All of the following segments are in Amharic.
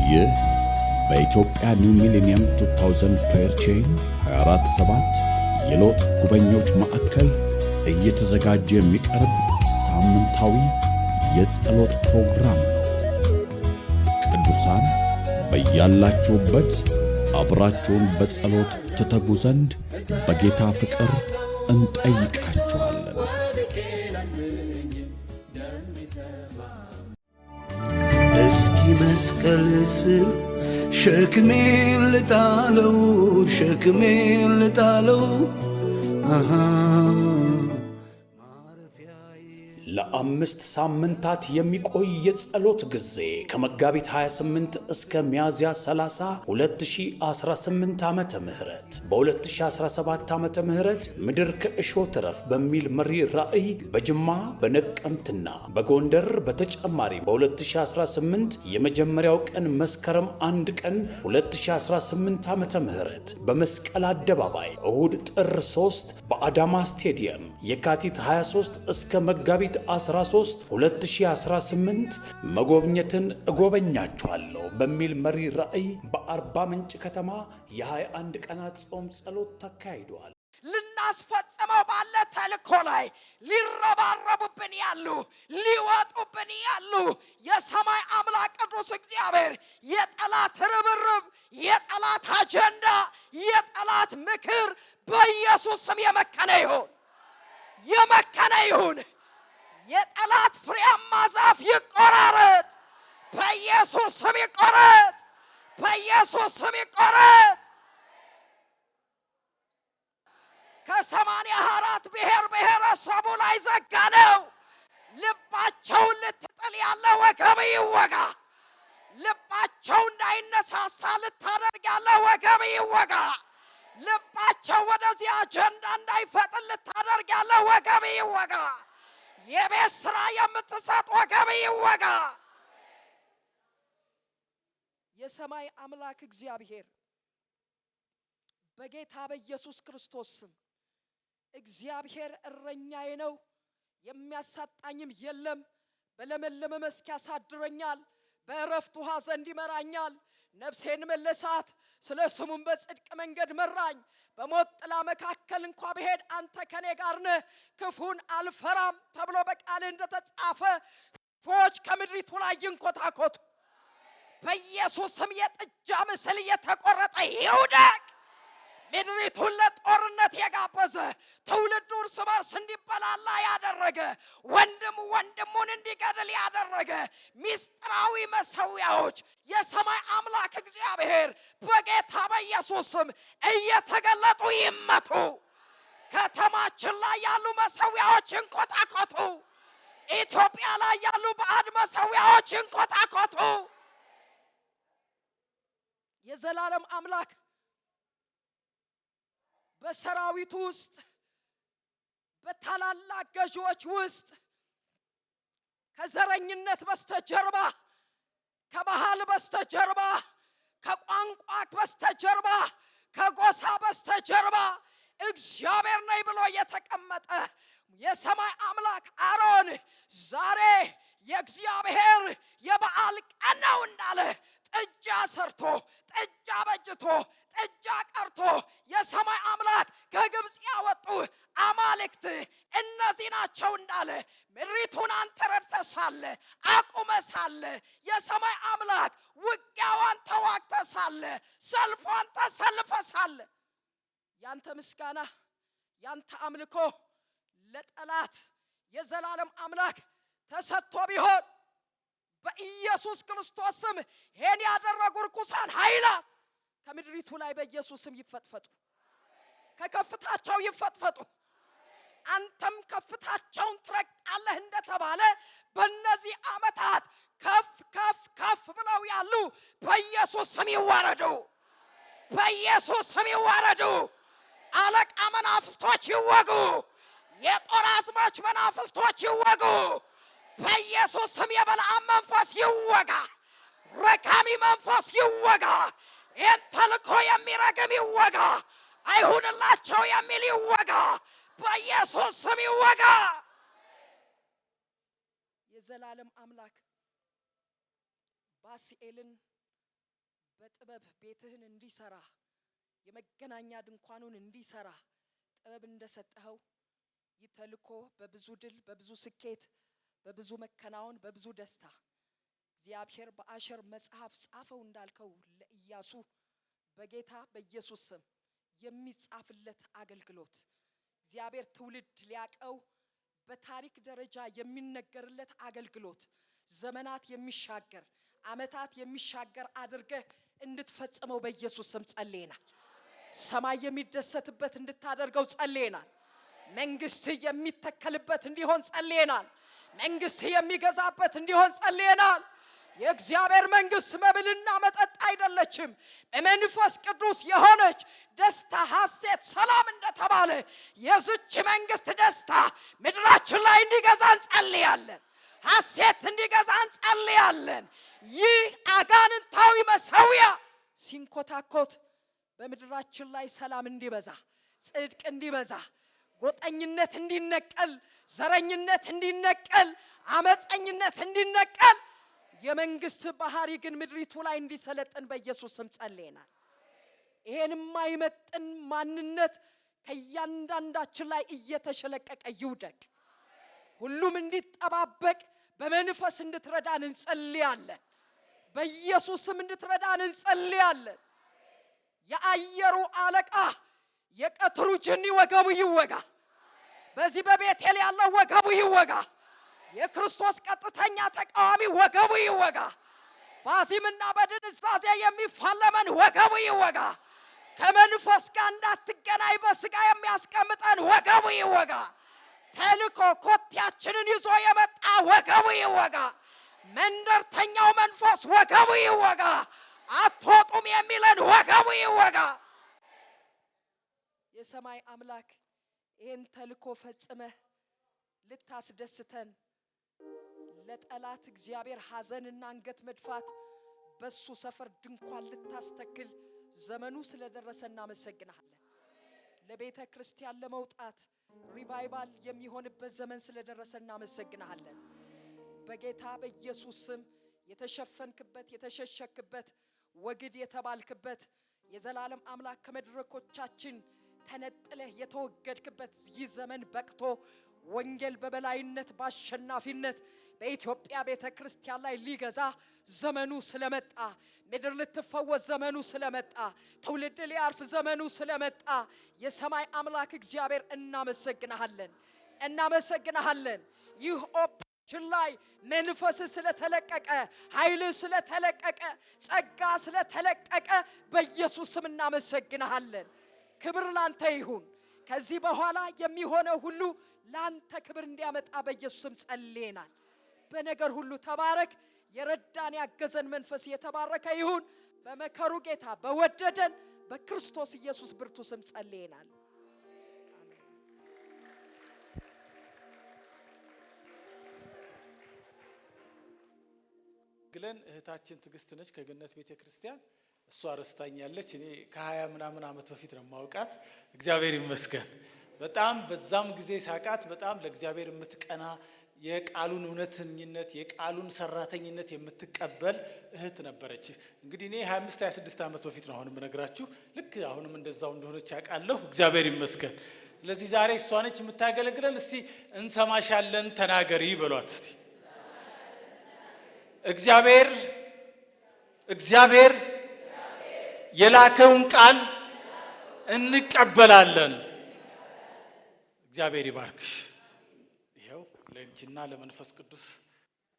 ይህ በኢትዮጵያ ኒው ሚሌኒየም 2000 ፕሬየር ቼን 247 የሎጥ ጉበኞች ማዕከል እየተዘጋጀ የሚቀርብ ሳምንታዊ የጸሎት ፕሮግራም ነው። ቅዱሳን በያላችሁበት አብራችሁን በጸሎት ትተጉ ዘንድ በጌታ ፍቅር እንጠይቃችኋለን። እስኪ መስቀል ስር ሸክሜን ልጣለው ለአምስት ሳምንታት የሚቆይ የጸሎት ጊዜ ከመጋቢት 28 እስከ ሚያዝያ 30 2018 ዓመተ ምህረት በ2017 ዓመተ ምህረት ምድር ከእሾህ ትረፍ በሚል መሪ ራእይ በጅማ በነቀምትና በጎንደር በተጨማሪ በ2018 የመጀመሪያው ቀን መስከረም 1 ቀን 2018 ዓመተ ምህረት በመስቀል አደባባይ እሁድ ጥር 3 በአዳማ ስቴዲየም የካቲት 23 እስከ መጋቢት 13 2018 መጎብኘትን እጎበኛችኋለሁ በሚል መሪ ራእይ በአርባ ምንጭ ከተማ የ21 ቀናት ጾም ጸሎት ተካሂዷል። ልናስፈጽመው ባለ ተልእኮ ላይ ሊረባረቡብን ያሉ ሊወጡብን ያሉ የሰማይ አምላክ ቅዱስ እግዚአብሔር የጠላት ርብርብ፣ የጠላት አጀንዳ፣ የጠላት ምክር በኢየሱስ ስም የመከነ ይሁን። የጠላት ፍሬያማ ዛፍ ይቆራረጥ፣ በኢየሱስ ስም ይቆረጥ፣ በኢየሱስ ስም ይቆረጥ። ከ84 ብሔረሰቡ ላይ ዘጋነው። ልባቸውን ልትጥል ያለ ወገብ ይወጋ። ልባቸው እንዳይነሳሳ ልታደርግ ያለ ወገብ ይወጋ። ልባቸው ወደዚህ አጀንዳ እንዳይፈጥን ልታደርግ ያለ ወገብ ይወጋ። የቤት ሥራ የምትሰጥ ወገብ ይወጋ። የሰማይ አምላክ እግዚአብሔር በጌታ በኢየሱስ ክርስቶስ ስም እግዚአብሔር እረኛዬ ነው፣ የሚያሳጣኝም የለም። በለመለመ መስክ ያሳድረኛል፣ በዕረፍት ውኃ ዘንድ ይመራኛል። ነፍሴን መለሳት፣ ስለ ስሙም በጽድቅ መንገድ መራኝ። በሞት ጥላ መካከል እንኳ ብሄድ አንተ ከኔ ጋር ነህ፣ ክፉን አልፈራም ተብሎ በቃል እንደተጻፈ ክፉዎች ከምድሪቱ ላይ ይንኮታኮቱ። በኢየሱስ ስም የጥጃ ምስል የተቆረጠ ይውደቅ። ምድሪቱን ለጦርነት የጋበዘ ትውልዱ እርስ በርስ እንዲበላላ ያደረገ ወንድም ወንድሙን እንዲገድል ያደረገ ሚስጥራዊ መሰዊያዎች የሰማይ አምላክ እግዚአብሔር በጌታ በኢየሱስ ስም እየተገለጡ ይመቱ። ከተማችን ላይ ያሉ መሰዊያዎች እንቆጣቆጡ። ኢትዮጵያ ላይ ያሉ ባዕድ መሰዊያዎች እንቆጣቆጡ። የዘላለም አምላክ በሰራዊቱ ውስጥ በታላላቅ ገዢዎች ውስጥ ከዘረኝነት በስተጀርባ፣ ከባህል በስተጀርባ፣ ከቋንቋ በስተጀርባ፣ ከጎሳ በስተጀርባ እግዚአብሔር ነኝ ብሎ የተቀመጠ የሰማይ አምላክ አሮን ዛሬ የእግዚአብሔር የበዓል ቀን ነው እንዳለ ጥጃ ሰርቶ ጥጃ በጅቶ ጥጃ ቀርቶ የሰማይ አምላክ ከግብፅ ያወጡ አማልክት እነዚህ ናቸው እንዳለ ምድሪቱን አንተ ረድተህ ሳለ አቁመህ ሳለ የሰማይ አምላክ ውጊያዋን ተዋግተህ ሳለ ሰልፏን ተሰልፈህ ሳለ ያንተ ምስጋና ያንተ አምልኮ ለጠላት የዘላለም አምላክ ተሰጥቶ ቢሆን በኢየሱስ ክርስቶስ ስም ይሄን ያደረጉ ርኩሳን ኃይላት ከምድሪቱ ላይ በኢየሱስ ስም ይፈጥፈጡ፣ ከከፍታቸው ይፈጥፈጡ። አንተም ከፍታቸውን ትረግጣለህ እንደተባለ በእነዚህ ዓመታት ከፍ ብለው ያሉ በኢየሱስ ስም ይዋረዱ፣ በኢየሱስ ስም ይዋረዱ። አለቃ መናፍስቶች ይወጉ፣ የጦር አዝማች መናፍስቶች ይወጉ። በኢየሱስ ስም የበለዓም መንፈስ ይወጋ፣ ረካሚ መንፈስ ይወጋ። ይህን ተልኮ የሚረግም ይወጋ፣ አይሁንላቸው የሚል ይወጋ፣ በኢየሱስ ስም ይወጋ። የዘላለም አምላክ ባስኤልን በጥበብ ቤትህን እንዲሰራ የመገናኛ ድንኳኑን እንዲሰራ ጥበብ እንደሰጠኸው ይተልኮ በብዙ ድል በብዙ ስኬት በብዙ መከናወን በብዙ ደስታ እግዚአብሔር በአሸር መጽሐፍ ጻፈው እንዳልከው ለኢያሱ በጌታ በኢየሱስ ስም የሚጻፍለት አገልግሎት እግዚአብሔር ትውልድ ሊያቀው በታሪክ ደረጃ የሚነገርለት አገልግሎት ዘመናት የሚሻገር አመታት የሚሻገር አድርገህ እንድትፈጽመው በኢየሱስ ስም ጸልየናል። ሰማይ የሚደሰትበት እንድታደርገው ጸልየናል። መንግስት የሚተከልበት እንዲሆን ጸልየናል። መንግስት የሚገዛበት እንዲሆን ጸልየናል። የእግዚአብሔር መንግስት መብልና መጠጥ አይደለችም፣ በመንፈስ ቅዱስ የሆነች ደስታ፣ ሐሴት፣ ሰላም እንደተባለ የዚች መንግስት ደስታ ምድራችን ላይ እንዲገዛ እንጸልያለን። ሐሴት እንዲገዛ እንጸልያለን። ይህ አጋንንታዊ መሰዊያ ሲንኮታኮት በምድራችን ላይ ሰላም እንዲበዛ፣ ጽድቅ እንዲበዛ፣ ጎጠኝነት እንዲነቀል፣ ዘረኝነት እንዲነቀል፣ አመፀኝነት እንዲነቀል የመንግስት ባህሪ ግን ምድሪቱ ላይ እንዲሰለጥን በኢየሱስ ስም ጸልየናል። ይሄን የማይመጥን ማንነት ከእያንዳንዳችን ላይ እየተሸለቀቀ ይውደቅ። ሁሉም እንዲጠባበቅ በመንፈስ እንድትረዳን እንጸልያለን። በኢየሱስ ስም እንድትረዳን እንጸልያለን። የአየሩ አለቃ የቀትሩ ጅኒ ወገቡ ይወጋ። በዚህ በቤቴል ያለው ወገቡ ይወጋ። የክርስቶስ ቀጥተኛ ተቃዋሚ ወገቡ ይወጋ። ባዚምና በድንዛዜ የሚፋለመን ወገቡ ይወጋ። ከመንፈስ ጋር እንዳትገናኝ በስጋ የሚያስቀምጠን ወገቡ ይወጋ። ተልኮ ኮቴያችንን ይዞ የመጣ ወገቡ ይወጋ። መንደርተኛው መንፈስ ወገቡ ይወጋ። አትወጡም የሚለን ወገቡ ይወጋ። የሰማይ አምላክ ይህን ተልኮ ፈጽመህ ልታስደስተን ለጠላት እግዚአብሔር ሐዘንና አንገት መድፋት በሱ ሰፈር ድንኳን ልታስተክል ዘመኑ ስለደረሰ እናመሰግናለን። ለቤተ ክርስቲያን ለመውጣት ሪቫይቫል የሚሆንበት ዘመን ስለደረሰ እናመሰግናለን። በጌታ በኢየሱስ ስም የተሸፈንክበት የተሸሸክበት ወግድ የተባልክበት የዘላለም አምላክ ከመድረኮቻችን ተነጥለህ የተወገድክበት ይህ ዘመን በቅቶ ወንጌል በበላይነት ባሸናፊነት በኢትዮጵያ ቤተ ክርስቲያን ላይ ሊገዛ ዘመኑ ስለመጣ፣ ምድር ልትፈወስ ዘመኑ ስለመጣ፣ ትውልድ ሊያርፍ ዘመኑ ስለመጣ የሰማይ አምላክ እግዚአብሔር እናመሰግናለን። ይህ ኦፕሬሽን ላይ መንፈስ ስለተለቀቀ፣ ኃይል ስለተለቀቀ፣ ጸጋ ስለተለቀቀ በኢየሱስ ስም እናመሰግናለን። ክብር ላንተ ይሁን። ከዚህ በኋላ የሚሆነው ሁሉ ላንተ ክብር እንዲያመጣ በኢየሱስ ስም ጸልየናል። በነገር ሁሉ ተባረክ። የረዳን ያገዘን መንፈስ የተባረከ ይሁን። በመከሩ ጌታ በወደደን በክርስቶስ ኢየሱስ ብርቱ ስም ጸልየናል። ግለን እህታችን ትግስት ነች ከገነት ቤተ ክርስቲያን። እሷ ረስታኛለች። እኔ ከ20 ምናምን ዓመት በፊት ነው ማውቃት። እግዚአብሔር ይመስገን። በጣም በዛም ጊዜ ሳቃት በጣም ለእግዚአብሔር የምትቀና የቃሉን እውነተኝነት የቃሉን ሰራተኝነት የምትቀበል እህት ነበረች። እንግዲህ እኔ 25 26 ዓመት በፊት ነው አሁንም እነግራችሁ። ልክ አሁንም እንደዛው እንደሆነች አውቃለሁ። እግዚአብሔር ይመስገን። ስለዚህ ዛሬ እሷ ነች የምታገለግለን። እስቲ እንሰማሻለን ተናገሪ በሏት እስቲ። እግዚአብሔር የላከውን ቃል እንቀበላለን። እግዚአብሔር ይባርክሽ። ይሄው ለእንጂና ለመንፈስ ቅዱስ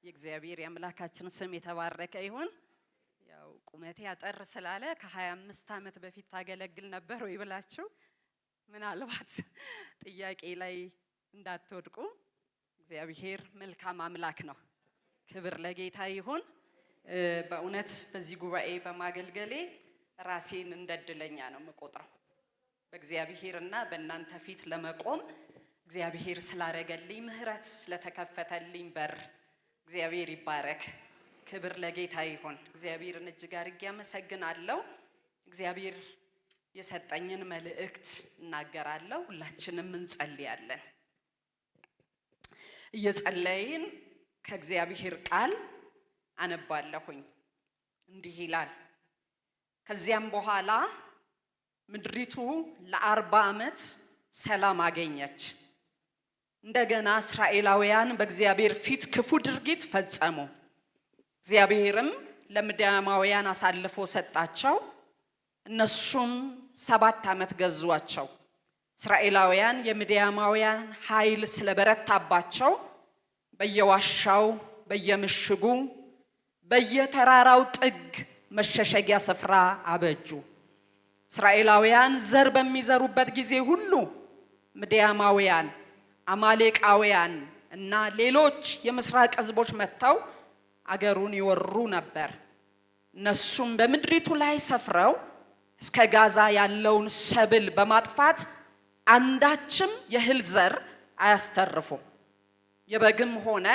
የእግዚአብሔር የአምላካችን ስም የተባረከ ይሁን። ያው ቁመቴ አጠር ስላለ ከ25 ዓመት በፊት ታገለግል ነበር ወይ ብላችሁ ምናልባት ጥያቄ ላይ እንዳትወድቁ። እግዚአብሔር መልካም አምላክ ነው። ክብር ለጌታ ይሁን። በእውነት በዚህ ጉባኤ በማገልገሌ ራሴን እንደድለኛ ነው መቆጥረው። በእግዚአብሔርና በእናንተ ፊት ለመቆም እግዚአብሔር ስላረገልኝ ምህረት ስለተከፈተልኝ በር እግዚአብሔር ይባረክ። ክብር ለጌታ ይሁን። እግዚአብሔርን እጅግ አድርጌ አመሰግናለሁ። እግዚአብሔር የሰጠኝን መልእክት እናገራለሁ። ሁላችንም እንጸልያለን። እየጸለይን ከእግዚአብሔር ቃል አነባለሁኝ። እንዲህ ይላል፣ ከዚያም በኋላ ምድሪቱ ለ40 ዓመት ሰላም አገኘች። እንደገና እስራኤላውያን በእግዚአብሔር ፊት ክፉ ድርጊት ፈጸሙ። እግዚአብሔርም ለምድያማውያን አሳልፎ ሰጣቸው። እነሱም 7 ዓመት ገዟቸው። እስራኤላውያን የምድያማውያን ኃይል ስለበረታባቸው በየዋሻው በየምሽጉ በየተራራው ጥግ መሸሸጊያ ስፍራ አበጁ። እስራኤላውያን ዘር በሚዘሩበት ጊዜ ሁሉ ምድያማውያን፣ አማሌቃውያን እና ሌሎች የምስራቅ ሕዝቦች መጥተው አገሩን ይወሩ ነበር። እነሱም በምድሪቱ ላይ ሰፍረው እስከ ጋዛ ያለውን ሰብል በማጥፋት አንዳችም የእህል ዘር አያስተርፉም። የበግም ሆነ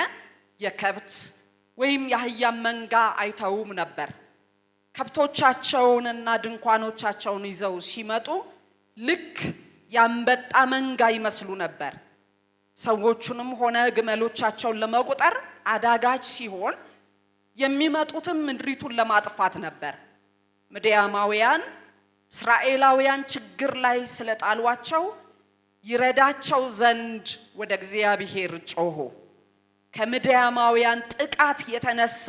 የከብት ወይም የአህያ መንጋ አይተውም ነበር። ከብቶቻቸውንና ድንኳኖቻቸውን ይዘው ሲመጡ ልክ ያንበጣ መንጋ ይመስሉ ነበር። ሰዎቹንም ሆነ ግመሎቻቸውን ለመቁጠር አዳጋች ሲሆን የሚመጡትም ምድሪቱን ለማጥፋት ነበር። ምድያማውያን እስራኤላውያን ችግር ላይ ስለጣሏቸው ይረዳቸው ዘንድ ወደ እግዚአብሔር ጮኹ። ከምድያማውያን ጥቃት የተነሳ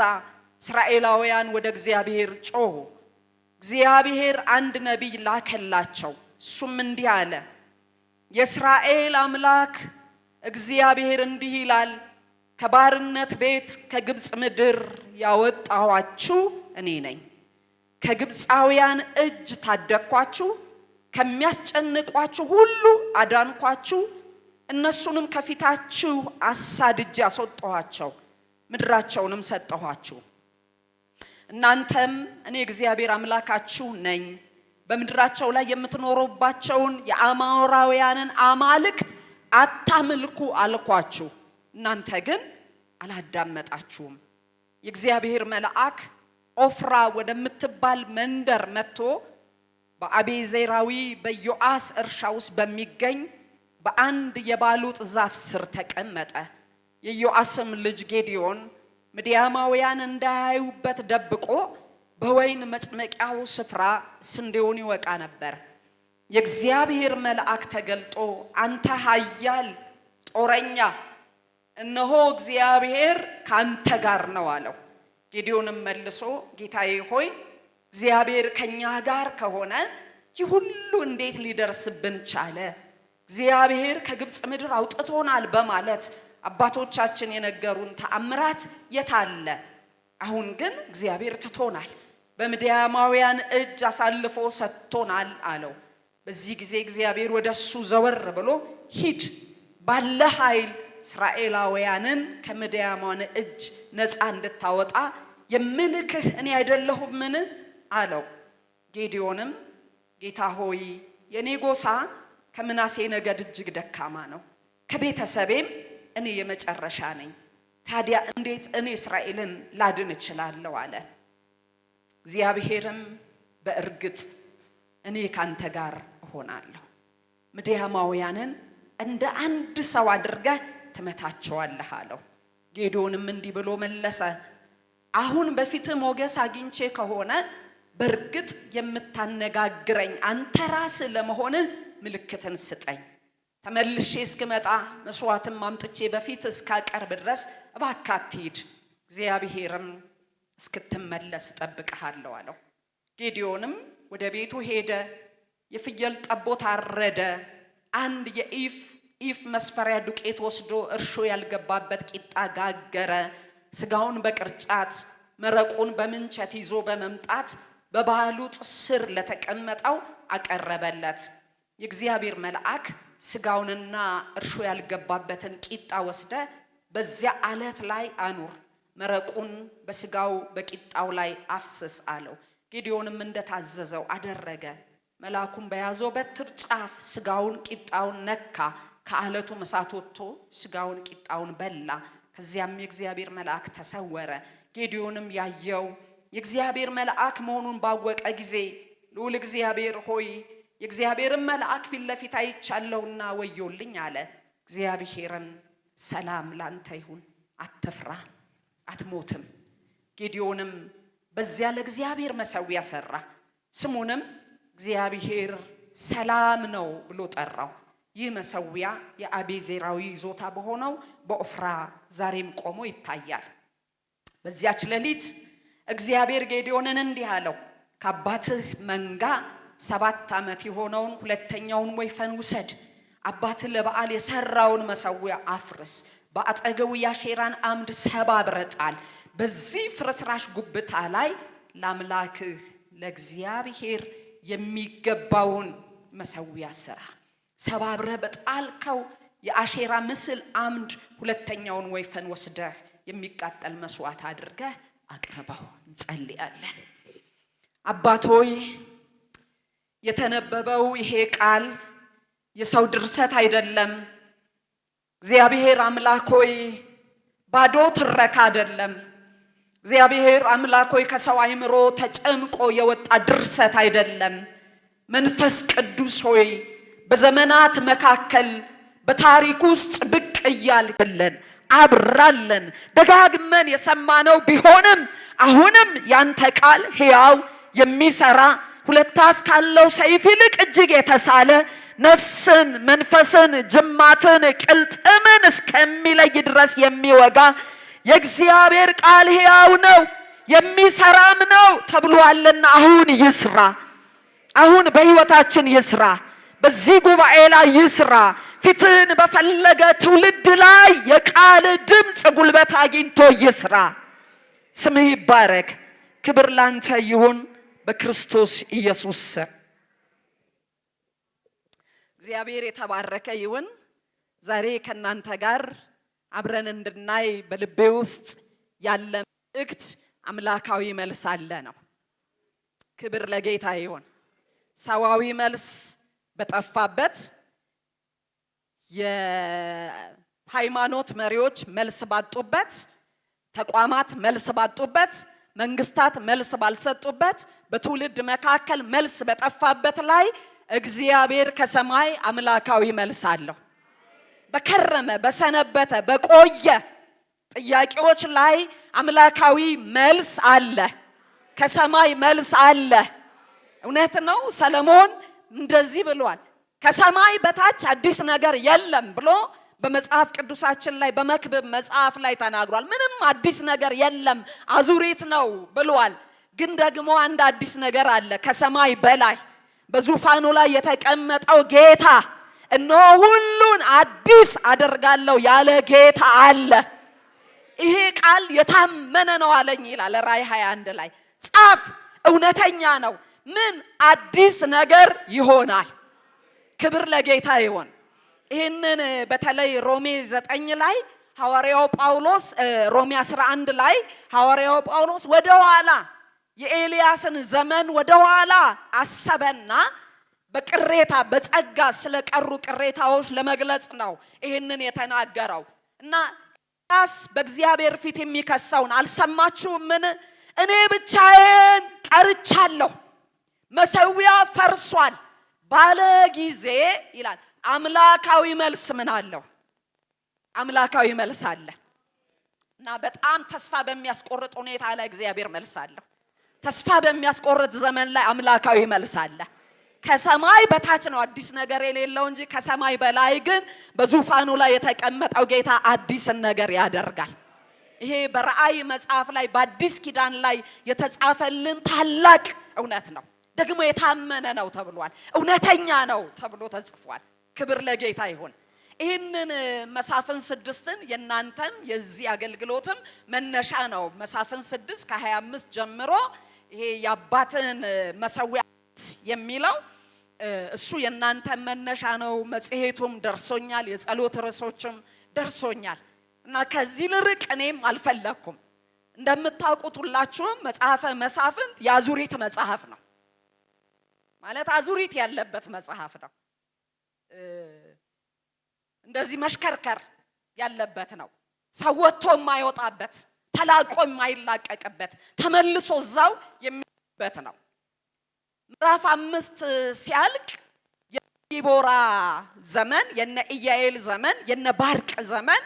እስራኤላውያን ወደ እግዚአብሔር ጮኹ። እግዚአብሔር አንድ ነቢይ ላከላቸው። እሱም እንዲህ አለ፣ የእስራኤል አምላክ እግዚአብሔር እንዲህ ይላል፣ ከባርነት ቤት ከግብፅ ምድር ያወጣኋችሁ እኔ ነኝ። ከግብፃውያን እጅ ታደግኳችሁ፣ ከሚያስጨንቋችሁ ሁሉ አዳንኳችሁ። እነሱንም ከፊታችሁ አሳድጄ አስወጣኋቸው፣ ምድራቸውንም ሰጠኋችሁ። እናንተም እኔ እግዚአብሔር አምላካችሁ ነኝ፣ በምድራቸው ላይ የምትኖሩባቸውን የአሞራውያንን አማልክት አታምልኩ አልኳችሁ። እናንተ ግን አላዳመጣችሁም። የእግዚአብሔር መልአክ ኦፍራ ወደምትባል መንደር መጥቶ በአቤዜራዊ በዮአስ እርሻ ውስጥ በሚገኝ በአንድ የባሉጥ ዛፍ ስር ተቀመጠ። የዮአስም ልጅ ጌዲዮን ምድያማውያን እንዳያዩበት ደብቆ በወይን መጭመቂያው ስፍራ ስንዴውን ይወቃ ነበር። የእግዚአብሔር መልአክ ተገልጦ አንተ ኃያል ጦረኛ፣ እነሆ እግዚአብሔር ካንተ ጋር ነው አለው። ጌዲዮንም መልሶ ጌታዬ ሆይ እግዚአብሔር ከኛ ጋር ከሆነ ይህ ሁሉ እንዴት ሊደርስብን ቻለ? እግዚአብሔር ከግብፅ ምድር አውጥቶናል በማለት አባቶቻችን የነገሩን ተአምራት የታለ? አሁን ግን እግዚአብሔር ትቶናል፣ በምድያማውያን እጅ አሳልፎ ሰጥቶናል አለው። በዚህ ጊዜ እግዚአብሔር ወደሱ ዘወር ብሎ ሂድ፣ ባለ ኃይል እስራኤላውያንን ከምድያማውያን እጅ ነፃ እንድታወጣ የምልክህ እኔ አይደለሁምን አለው። ጌዲዮንም ጌታ ሆይ የኔ ጎሳ ከምናሴ ነገድ እጅግ ደካማ ነው፣ ከቤተሰቤም እኔ የመጨረሻ ነኝ። ታዲያ እንዴት እኔ እስራኤልን ላድን እችላለሁ አለ። እግዚአብሔርም በእርግጥ እኔ ካንተ ጋር እሆናለሁ፣ ምድያማውያንን እንደ አንድ ሰው አድርገህ ትመታቸዋለህ አለው። ጌዲዮንም እንዲህ ብሎ መለሰ፣ አሁን በፊትህ ሞገስ አግኝቼ ከሆነ በእርግጥ የምታነጋግረኝ አንተ ራስህ ለመሆንህ ምልክትን ስጠኝ። ተመልሼ እስክመጣ መስዋዕትም አምጥቼ በፊት እስካቀርብ ድረስ እባክህ አትሂድ፣ እግዚአብሔርም እስክትመለስ እጠብቅሃለሁ አለው። ጌዲዮንም ወደ ቤቱ ሄደ፣ የፍየል ጠቦት አረደ፣ አንድ የኢፍ መስፈሪያ ዱቄት ወስዶ እርሾ ያልገባበት ቂጣ ጋገረ። ስጋውን በቅርጫት መረቁን በምንቸት ይዞ በመምጣት በባሉጥ ስር ለተቀመጠው አቀረበለት። የእግዚአብሔር መልአክ ስጋውንና እርሾ ያልገባበትን ቂጣ ወስደ በዚያ አለት ላይ አኑር፣ መረቁን በስጋው በቂጣው ላይ አፍስስ አለው። ጌዲዮንም እንደታዘዘው አደረገ። መልአኩም በያዘው በትር ጫፍ ስጋውን ቂጣውን ነካ። ከአለቱ እሳት ወጥቶ ስጋውን ቂጣውን በላ። ከዚያም የእግዚአብሔር መልአክ ተሰወረ። ጌዲዮንም ያየው የእግዚአብሔር መልአክ መሆኑን ባወቀ ጊዜ ልዑል እግዚአብሔር ሆይ የእግዚአብሔርን መልአክ ፊት ለፊት አይቻለሁና ወዮልኝ አለ። እግዚአብሔርን ሰላም ላንተ ይሁን፣ አትፍራ፣ አትሞትም። ጌዲዮንም በዚያ ለእግዚአብሔር መሠዊያ ሠራ፣ ስሙንም እግዚአብሔር ሰላም ነው ብሎ ጠራው። ይህ መሠዊያ የአቤዜራዊ ይዞታ በሆነው በኦፍራ ዛሬም ቆሞ ይታያል። በዚያች ሌሊት እግዚአብሔር ጌዴዎንን እንዲህ አለው፣ ከአባትህ መንጋ 7 ዓመት የሆነውን ሁለተኛውን ወይፈን ውሰድ፣ አባትህ ለበዓል የሰራውን መሠዊያ አፍርስ፣ በአጠገቡ የአሼራን አምድ ሰባብረህ ጣል፣ በዚህ ፍርስራሽ ጉብታ ላይ ለአምላክህ ለእግዚአብሔር የሚገባውን መሠዊያ ስራ። ሰባብረህ በጣልከው የአሼራ ምስል አምድ ሁለተኛውን ወይፈን ወስደህ የሚቃጠል መስዋዕት አድርገህ አቅርበው። እንጸልያለን። አባት ሆይ የተነበበው ይሄ ቃል የሰው ድርሰት አይደለም። እግዚአብሔር አምላክ ሆይ ባዶ ትረካ አይደለም። እግዚአብሔር አምላክ ሆይ ከሰው አይምሮ ተጨምቆ የወጣ ድርሰት አይደለም። መንፈስ ቅዱስ ሆይ በዘመናት መካከል በታሪክ ውስጥ ብቅ እያልክልን አብራለን። ደጋግመን የሰማነው ቢሆንም አሁንም ያንተ ቃል ሕያው የሚሰራ 2 አፍ ካለው ሰይፍ ይልቅ እጅግ የተሳለ ነፍስን፣ መንፈስን፣ ጅማትን፣ ቅልጥምን እስከሚለይ ድረስ የሚወጋ የእግዚአብሔር ቃል ሕያው ነው የሚሰራም ነው ተብሏልና አሁን ይስራ። አሁን በሕይወታችን ይስራ። በዚህ ጉባኤ ላይ ይስራ። ፊትን በፈለገ ትውልድ ላይ የቃል ድምፅ ጉልበት አግኝቶ ይስራ። ስምህ ይባረክ። ክብር ላንተ ይሁን በክርስቶስ ኢየሱስ ስም። እግዚአብሔር የተባረከ ይሁን። ዛሬ ከናንተ ጋር አብረን እንድናይ በልቤ ውስጥ ያለ መልእክት አምላካዊ መልስ አለ ነው። ክብር ለጌታ ይሁን። ሰዋዊ መልስ በጠፋበት፣ የሃይማኖት መሪዎች መልስ ባጡበት፣ ተቋማት መልስ ባጡበት፣ መንግስታት መልስ ባልሰጡበት፣ በትውልድ መካከል መልስ በጠፋበት ላይ እግዚአብሔር ከሰማይ አምላካዊ መልስ አለው። በከረመ በሰነበተ በቆየ ጥያቄዎች ላይ አምላካዊ መልስ አለ። ከሰማይ መልስ አለ። እውነት ነው። ሰለሞን እንደዚህ ብሏል፣ ከሰማይ በታች አዲስ ነገር የለም ብሎ በመጽሐፍ ቅዱሳችን ላይ በመክብብ መጽሐፍ ላይ ተናግሯል። ምንም አዲስ ነገር የለም አዙሪት ነው ብሏል። ግን ደግሞ አንድ አዲስ ነገር አለ። ከሰማይ በላይ በዙፋኑ ላይ የተቀመጠው ጌታ እነሆ ሁሉን አዲስ አደርጋለሁ ያለ ጌታ አለ። ይሄ ቃል የታመነ ነው አለኝ ይላል ራእይ 21 ላይ። ጻፍ፣ እውነተኛ ነው። ምን አዲስ ነገር ይሆናል? ክብር ለጌታ ይሁን። ይህንን በተለይ ሮሜ 9 ላይ ሐዋርያው ጳውሎስ፣ ሮሜ 11 ላይ ሐዋርያው ጳውሎስ ወደ ኋላ የኤልያስን ዘመን ወደ ኋላ አሰበና በቅሬታ በጸጋ ስለቀሩ ቅሬታዎች ለመግለጽ ነው ይህንን የተናገረው። እና ኤልያስ በእግዚአብሔር ፊት የሚከሰውን አልሰማችሁምን? እኔ ብቻዬን ቀርቻለሁ፣ መሠዊያ ፈርሷል ባለ ጊዜ ይላል። አምላካዊ መልስ ምን አለው? አምላካዊ መልስ አለ። እና በጣም ተስፋ በሚያስቆርጥ ሁኔታ ላይ እግዚአብሔር መልስ አለው። ተስፋ በሚያስቆርጥ ዘመን ላይ አምላካዊ መልስ አለ። ከሰማይ በታች ነው አዲስ ነገር የሌለው እንጂ ከሰማይ በላይ ግን በዙፋኑ ላይ የተቀመጠው ጌታ አዲስን ነገር ያደርጋል። ይሄ በራእይ መጽሐፍ ላይ በአዲስ ኪዳን ላይ የተጻፈልን ታላቅ እውነት ነው። ደግሞ የታመነ ነው ተብሏል። እውነተኛ ነው ተብሎ ተጽፏል። ክብር ለጌታ ይሁን። ይህንን መሳፍን 6ን የናንተም የዚህ አገልግሎትም መነሻ ነው። መሳፍን 6 ከ25 ጀምሮ ይሄ የአባትን መሠዊያ የሚለው እሱ የናንተ መነሻ ነው። መጽሔቱም ደርሶኛል፣ የጸሎት ርዕሶችም ደርሶኛል እና ከዚህ ልርቅ እኔም አልፈለኩም። እንደምታውቁት ሁላችሁም መጽሐፈ መሳፍንት የአዙሪት መጽሐፍ ነው። ማለት አዙሪት ያለበት መጽሐፍ ነው። እንደዚህ መሽከርከር ያለበት ነው። ሰው ወጥቶ የማይወጣበት፣ ተላቆ የማይላቀቅበት፣ ተመልሶ እዛው የሚበት ነው። ምዕራፍ 5 ሲያልቅ የዲቦራ ዘመን፣ የነ ኢያኤል ዘመን፣ የነ ባርቅ ዘመን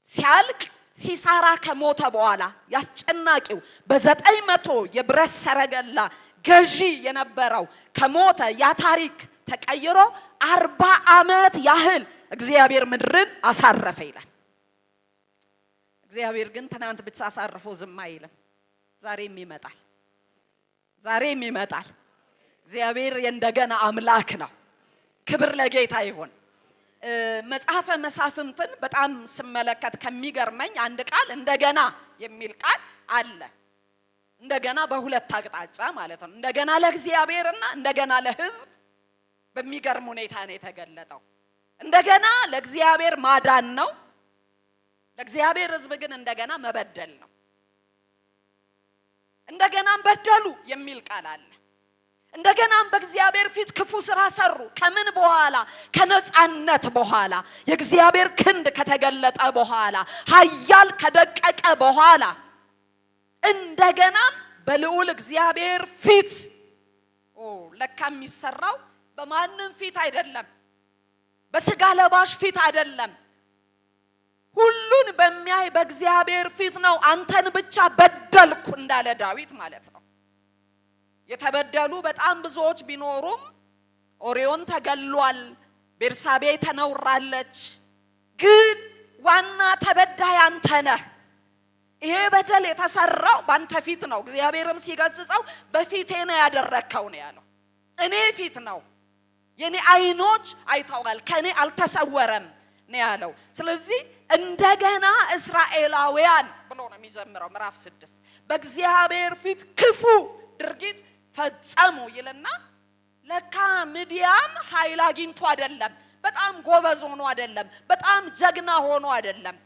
ሲያልቅ ሲሳራ ከሞተ በኋላ ያስጨናቂው በ900 የብረት ሰረገላ ገዢ የነበረው ከሞተ ያ ታሪክ ተቀይሮ 40 ዓመት ያህል እግዚአብሔር ምድርን አሳረፈ ይላል። እግዚአብሔር ግን ትናንት ብቻ አሳርፎ ዝም አይልም። ዛሬም ይመጣል። ዛሬም ይመጣል። እግዚአብሔር የእንደገና አምላክ ነው። ክብር ለጌታ ይሁን። መጽሐፈ መሳፍንትን በጣም ስመለከት ከሚገርመኝ አንድ ቃል እንደገና የሚል ቃል አለ። እንደገና በሁለት አቅጣጫ ማለት ነው። እንደገና ለእግዚአብሔርና እንደገና ለሕዝብ በሚገርም ሁኔታ ነው የተገለጠው። እንደገና ለእግዚአብሔር ማዳን ነው። ለእግዚአብሔር ሕዝብ ግን እንደገና መበደል ነው። እንደገናም በደሉ የሚል ቃል አለ። እንደገናም በእግዚአብሔር ፊት ክፉ ስራ ሰሩ። ከምን በኋላ? ከነጻነት በኋላ፣ የእግዚአብሔር ክንድ ከተገለጠ በኋላ፣ ኃያል ከደቀቀ በኋላ እንደገናም በልዑል እግዚአብሔር ፊት ለካ የሚሰራው በማንም ፊት አይደለም፣ በስጋ ለባሽ ፊት አይደለም፣ ሁሉን በሚያይ በእግዚአብሔር ፊት ነው። አንተን ብቻ በደልኩ እንዳለ ዳዊት ማለት ነው። የተበደሉ በጣም ብዙዎች ቢኖሩም ኦሪዮን ተገሏል፣ ቤርሳቤ ተነውራለች። ግን ዋና ተበዳይ አንተ ነህ። ይሄ በደል የተሰራው ባንተ ፊት ነው። እግዚአብሔርም ሲገስጸው በፊቴ ነው ያደረከው ነው ያለው። እኔ ፊት ነው፣ የኔ አይኖች አይተዋል፣ ከኔ አልተሰወረም ነው ያለው። ስለዚህ እንደገና እስራኤላውያን ብሎ ነው የሚጀምረው ምዕራፍ 6 በእግዚአብሔር ፊት ክፉ ድርጊት ፈጸሙ ይልና ለካ ምድያም ኃይል አግኝቶ አይደለም፣ በጣም ጎበዝ ሆኖ አይደለም፣ በጣም ጀግና ሆኖ አይደለም።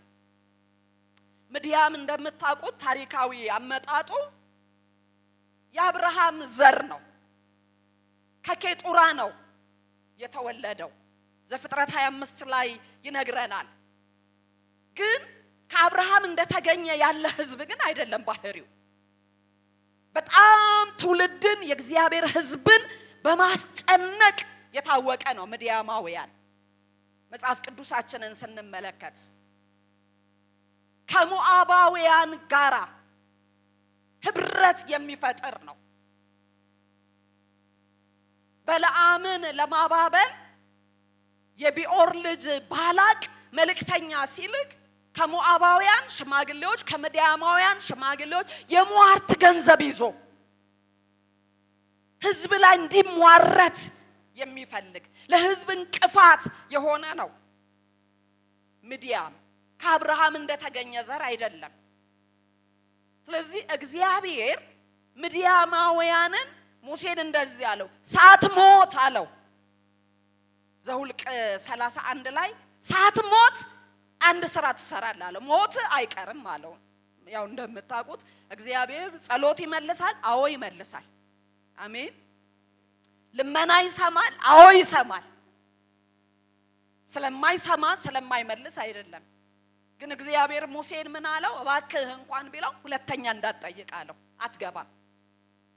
ምድያም እንደምታውቁት ታሪካዊ አመጣጡ የአብርሃም ዘር ነው። ከኬጡራ ነው የተወለደው። ዘፍጥረት 25 ላይ ይነግረናል። ግን ከአብርሃም እንደተገኘ ያለ ህዝብ ግን አይደለም ባህሪው። በጣም ትውልድን የእግዚአብሔር ህዝብን በማስጨነቅ የታወቀ ነው ምድያማውያን። መጽሐፍ ቅዱሳችንን ስንመለከት ከሞዓባውያን ጋራ ህብረት የሚፈጥር ነው። በለዓምን ለማባበል የቢኦር ልጅ ባላቅ መልእክተኛ ሲልክ ከሞዓባውያን ሽማግሌዎች ከምድያማውያን ሽማግሌዎች የሟርት ገንዘብ ይዞ ህዝብ ላይ እንዲሟረት የሚፈልግ ለህዝብ እንቅፋት የሆነ ነው ምድያም። ከአብርሃም እንደተገኘ ዘር አይደለም። ስለዚህ እግዚአብሔር ምድያማውያንን ሙሴን እንደዚህ አለው፣ ሳትሞት አለው። ዘኍልቍ 31 ላይ ሳትሞት አንድ ስራ ትሰራለህ አለው። ሞት አይቀርም አለው። ያው እንደምታውቁት እግዚአብሔር ጸሎት ይመልሳል። አዎ ይመልሳል። አሜን። ልመና ይሰማል። አዎ ይሰማል። ስለማይሰማ ስለማይመልስ አይደለም። ግን እግዚአብሔር ሙሴን ምን አለው? እባክህ እንኳን ቢለው ሁለተኛ እንዳትጠይቅ አለው። አትገባም፣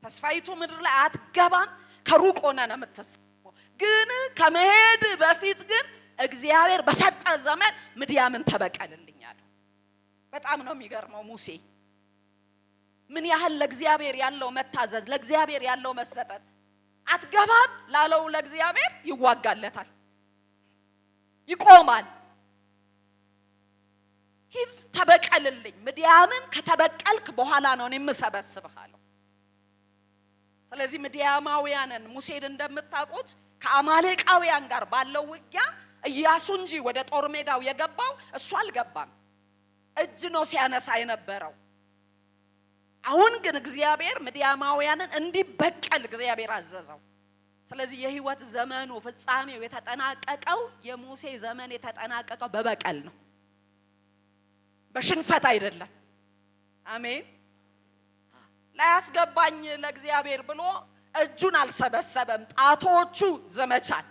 ተስፋይቱ ምድር ላይ አትገባም። ከሩቅ ሆነ ነው የምትሰማው። ግን ከመሄድ በፊት ግን እግዚአብሔር በሰጠ ዘመን ምድያምን ተበቀልልኝ አለው። በጣም ነው የሚገርመው ሙሴ ምን ያህል ለእግዚአብሔር ያለው መታዘዝ፣ ለእግዚአብሔር ያለው መሰጠት። አትገባም ላለው ለእግዚአብሔር ይዋጋለታል፣ ይቆማል። ሂድ ተበቀልልኝ፣ ምድያምን ከተበቀልክ በኋላ ነው እኔ የምሰበስብህ አለው። ስለዚህ ምድያማውያንን ሙሴን እንደምታውቁት ከአማሌቃውያን ጋር ባለው ውጊያ ኢያሱ እንጂ ወደ ጦር ሜዳው የገባው እሱ አልገባም። እጅ ነው ሲያነሳ የነበረው። አሁን ግን እግዚአብሔር ምድያማውያንን እንዲበቀል እግዚአብሔር አዘዘው። ስለዚህ የህይወት ዘመኑ ፍጻሜው የተጠናቀቀው የሙሴ ዘመን የተጠናቀቀው በበቀል ነው፣ በሽንፈት አይደለም። አሜን። ላያስገባኝ ለእግዚአብሔር ብሎ እጁን አልሰበሰበም። ጣቶቹ ዘመቻን፣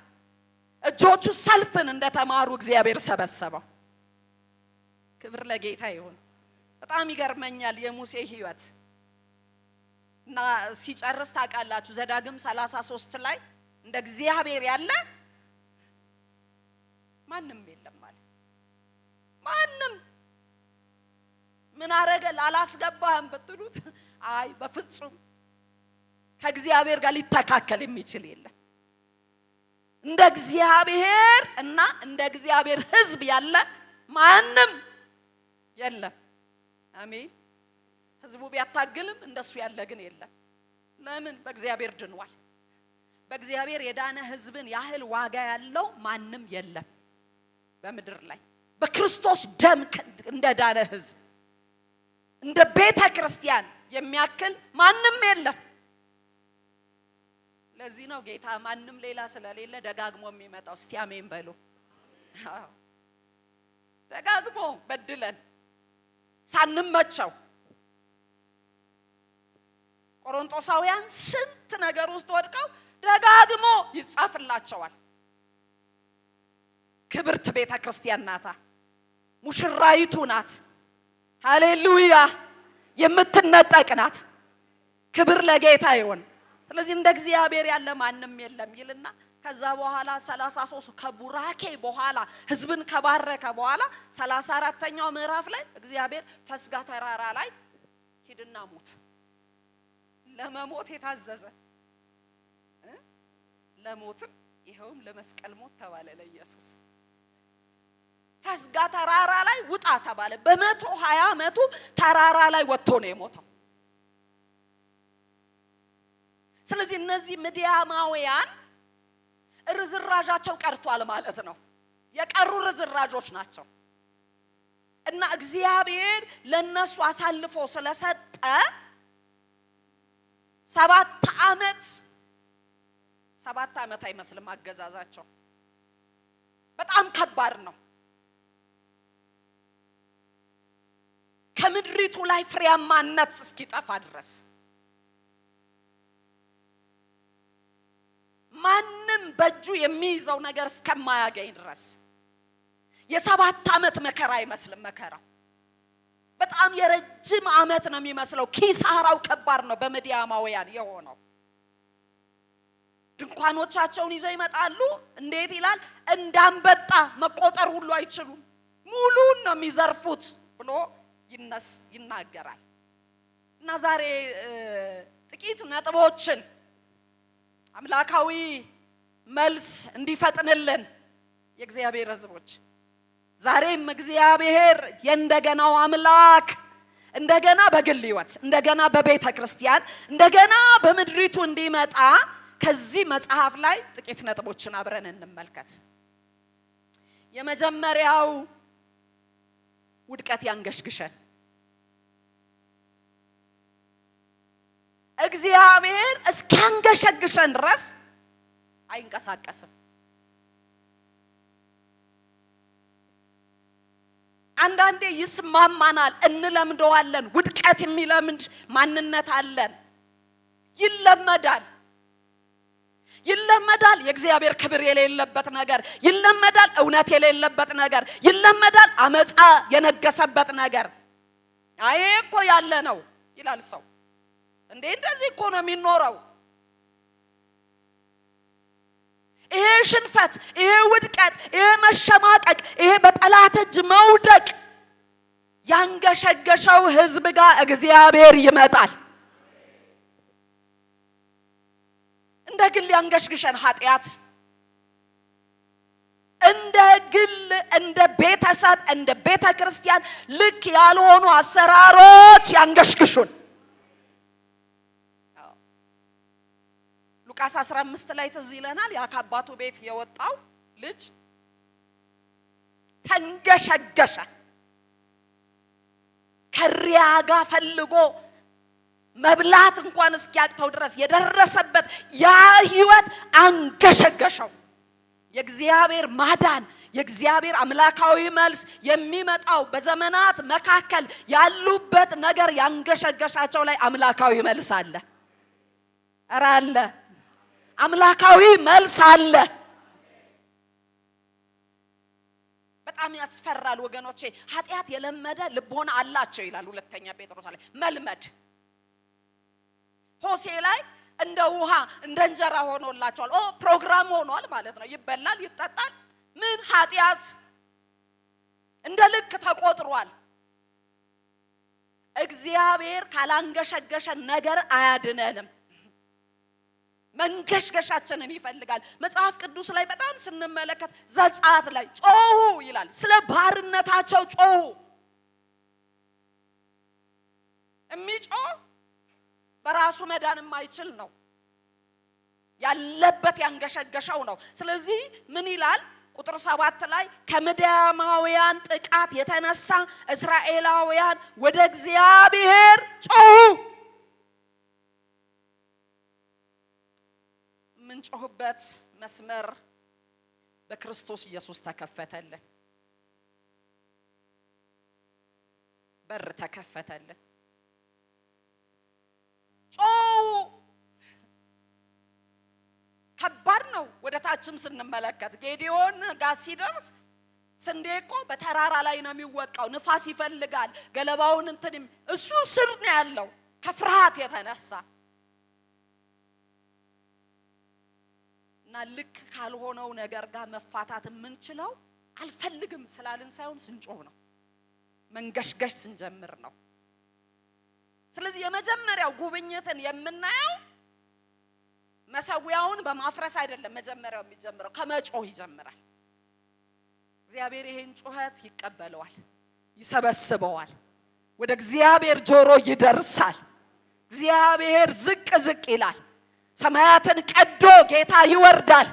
እጆቹ ሰልፍን እንደተማሩ እግዚአብሔር ሰበሰበው። ክብር ለጌታ ይሁን። በጣም ይገርመኛል የሙሴ ህይወት እና ሲጨርስ ታውቃላችሁ ዘዳግም 33 ላይ እንደ እግዚአብሔር ያለ ማንም የለም ማለት። ማንም ምን አረገ ላላስገባህም ብትሉት አይ በፍጹም ከእግዚአብሔር ጋር ሊተካከል የሚችል የለም። እንደ እግዚአብሔር እና እንደ እግዚአብሔር ሕዝብ ያለ ማንም የለም። አሜን። ሕዝቡ ቢያታግልም እንደሱ ያለ ግን የለም። ለምን? በእግዚአብሔር ድኗል። በእግዚአብሔር የዳነ ሕዝብን ያህል ዋጋ ያለው ማንም የለም በምድር ላይ። በክርስቶስ ደም እንደ ዳነ ሕዝብ እንደ ቤተ ክርስቲያን የሚያክል ማንም የለም። ለዚህ ነው ጌታ ማንም ሌላ ስለሌለ ደጋግሞ የሚመጣው። እስቲ አሜን በሉ። ደጋግሞ በድለን ሳንመቸው ቆሮንቶሳውያን ስንት ነገር ውስጥ ወድቀው ደጋግሞ ይጻፍላቸዋል። ክብርት ቤተ ክርስቲያን ናታ፣ ሙሽራይቱ ናት። ሃሌሉያ! የምትነጠቅ ናት። ክብር ለጌታ ይሁን። ስለዚህ እንደ እግዚአብሔር ያለ ማንም የለም ይልና ከዛ በኋላ 33 ከቡራኬ በኋላ ሕዝብን ከባረከ በኋላ 34ኛው ምዕራፍ ላይ እግዚአብሔር ፈስጋ ተራራ ላይ ሂድና ሞት፣ ለመሞት የታዘዘ ለሞትም ይሄውም ለመስቀል ሞት ተባለ ለኢየሱስ። ፈስጋ ተራራ ላይ ውጣ ተባለ። በ120 ዓመቱ ተራራ ላይ ወጥቶ ነው የሞተው። ስለዚህ እነዚህ ምድያማውያን ርዝራዣቸው ቀርቷል ማለት ነው። የቀሩ ርዝራዦች ናቸው እና እግዚአብሔር ለነሱ አሳልፎ ስለሰጠ 7 ዓመት አይመስልም አገዛዛቸው። በጣም ከባድ ነው። ከምድሪቱ ላይ ፍሬያማነት እስኪጠፋ ድረስ ማንም በእጁ የሚይዘው ነገር እስከማያገኝ ድረስ የ7 ዓመት መከራ አይመስልም። መከራው በጣም የረጅም ዓመት ነው የሚመስለው። ኪሳራው ከባድ ነው በምድያማውያን የሆነው። ድንኳኖቻቸውን ይዘው ይመጣሉ። እንዴት ይላል? እንዳንበጣ መቆጠር ሁሉ አይችሉም፣ ሙሉን ነው የሚዘርፉት ብሎ ይናገራል። እና ዛሬ ጥቂት ነጥቦችን አምላካዊ መልስ እንዲፈጥንልን የእግዚአብሔር ሕዝቦች ዛሬም እግዚአብሔር የእንደገናው አምላክ እንደገና በግል ሕይወት እንደገና በቤተ ክርስቲያን እንደገና በምድሪቱ እንዲመጣ ከዚህ መጽሐፍ ላይ ጥቂት ነጥቦችን አብረን እንመልከት። የመጀመሪያው ውድቀት ያንገሽግሸን። እግዚአብሔር እስኪያንገሸግሸን ድረስ አይንቀሳቀስም። አንዳንዴ ይስማማናል፣ እንለምደዋለን። ውድቀት የሚለምድ ማንነት አለን። ይለመዳል። የእግዚአብሔር ክብር የሌለበት ነገር ይለመዳል። እውነት የሌለበት ነገር ይለመዳል። አመፃ የነገሰበት ነገር አይ እኮ ያለ ነው ይላል ሰው። እንዴ እንደዚህ እኮ ነው የሚኖረው። ይሄ ሽንፈት፣ ይሄ ውድቀት፣ ይሄ መሸማቀቅ፣ ይሄ በጠላት እጅ መውደቅ ያንገሸገሸው ሕዝብ ጋር እግዚአብሔር ይመጣል። እንደ ግል ያንገሽግሸን ኃጢአት፣ እንደ ግል፣ እንደ ቤተሰብ፣ እንደ ቤተ ክርስቲያን ልክ ያልሆኑ አሰራሮች ያንገሽግሹን። ሉቃስ 15 ላይ ትዝ ይለናል። ያ ከአባቱ ቤት የወጣው ልጅ ተንገሸገሸ። ከሪያ ጋር ፈልጎ መብላት እንኳን እስኪያቅተው ድረስ የደረሰበት ያ ህይወት አንገሸገሸው። የእግዚአብሔር ማዳን፣ የእግዚአብሔር አምላካዊ መልስ የሚመጣው በዘመናት መካከል ያሉበት ነገር ያንገሸገሻቸው ላይ አምላካዊ መልስ አለ። ኧረ አለ። አምላካዊ መልስ አለ። በጣም ያስፈራል ወገኖቼ። ኃጢአት የለመደ ልቦና አላቸው ይላል ሁለተኛ ጴጥሮስ ላይ። መልመድ ሆሴ ላይ እንደ ውሃ እንደ እንጀራ ሆኖላቸዋል። ፕሮግራም ሆኗል ማለት ነው። ይበላል፣ ይጠጣል። ምን ኃጢአት እንደ ልክ ተቆጥሯል። እግዚአብሔር ካላንገሸገሸ ነገር አያድነንም። መንገሽገሻችንን ይፈልጋል። መጽሐፍ ቅዱስ ላይ በጣም ስንመለከት ዘጸአት ላይ ጮሁ ይላል። ስለ ባርነታቸው ጮሁ። የሚጮህ በራሱ መዳን የማይችል ነው። ያለበት ያንገሸገሸው ነው። ስለዚህ ምን ይላል? ቁጥር 7 ላይ ከምድያማውያን ጥቃት የተነሳ እስራኤላውያን ወደ እግዚአብሔር ጮሁ። ምንጮህበት መስመር በክርስቶስ ኢየሱስ ተከፈተልን። በር ተከፈተልን። ጮሁ። ከባድ ነው። ወደ ታችም ስንመለከት ጌዲዮን ጋር ሲደርስ ስንዴ እኮ በተራራ ላይ ነው የሚወቃው። ንፋስ ይፈልጋል። ገለባውን እሱ ስር ነው ያለው ከፍርሃት የተነሳ እና ልክ ካልሆነው ነገር ጋር መፋታት የምንችለው አልፈልግም ስላልን ሳይሆን ስንጮህ ነው። መንገሽገሽ ስንጀምር ነው። ስለዚህ የመጀመሪያው ጉብኝትን የምናየው መሰዊያውን በማፍረስ አይደለም። መጀመሪያው የሚጀምረው ከመጮህ ይጀምራል። እግዚአብሔር ይሄን ጩኸት ይቀበለዋል፣ ይሰበስበዋል፣ ወደ እግዚአብሔር ጆሮ ይደርሳል። እግዚአብሔር ዝቅ ዝቅ ይላል። ሰማያትን ቀዶ ጌታ ይወርዳል።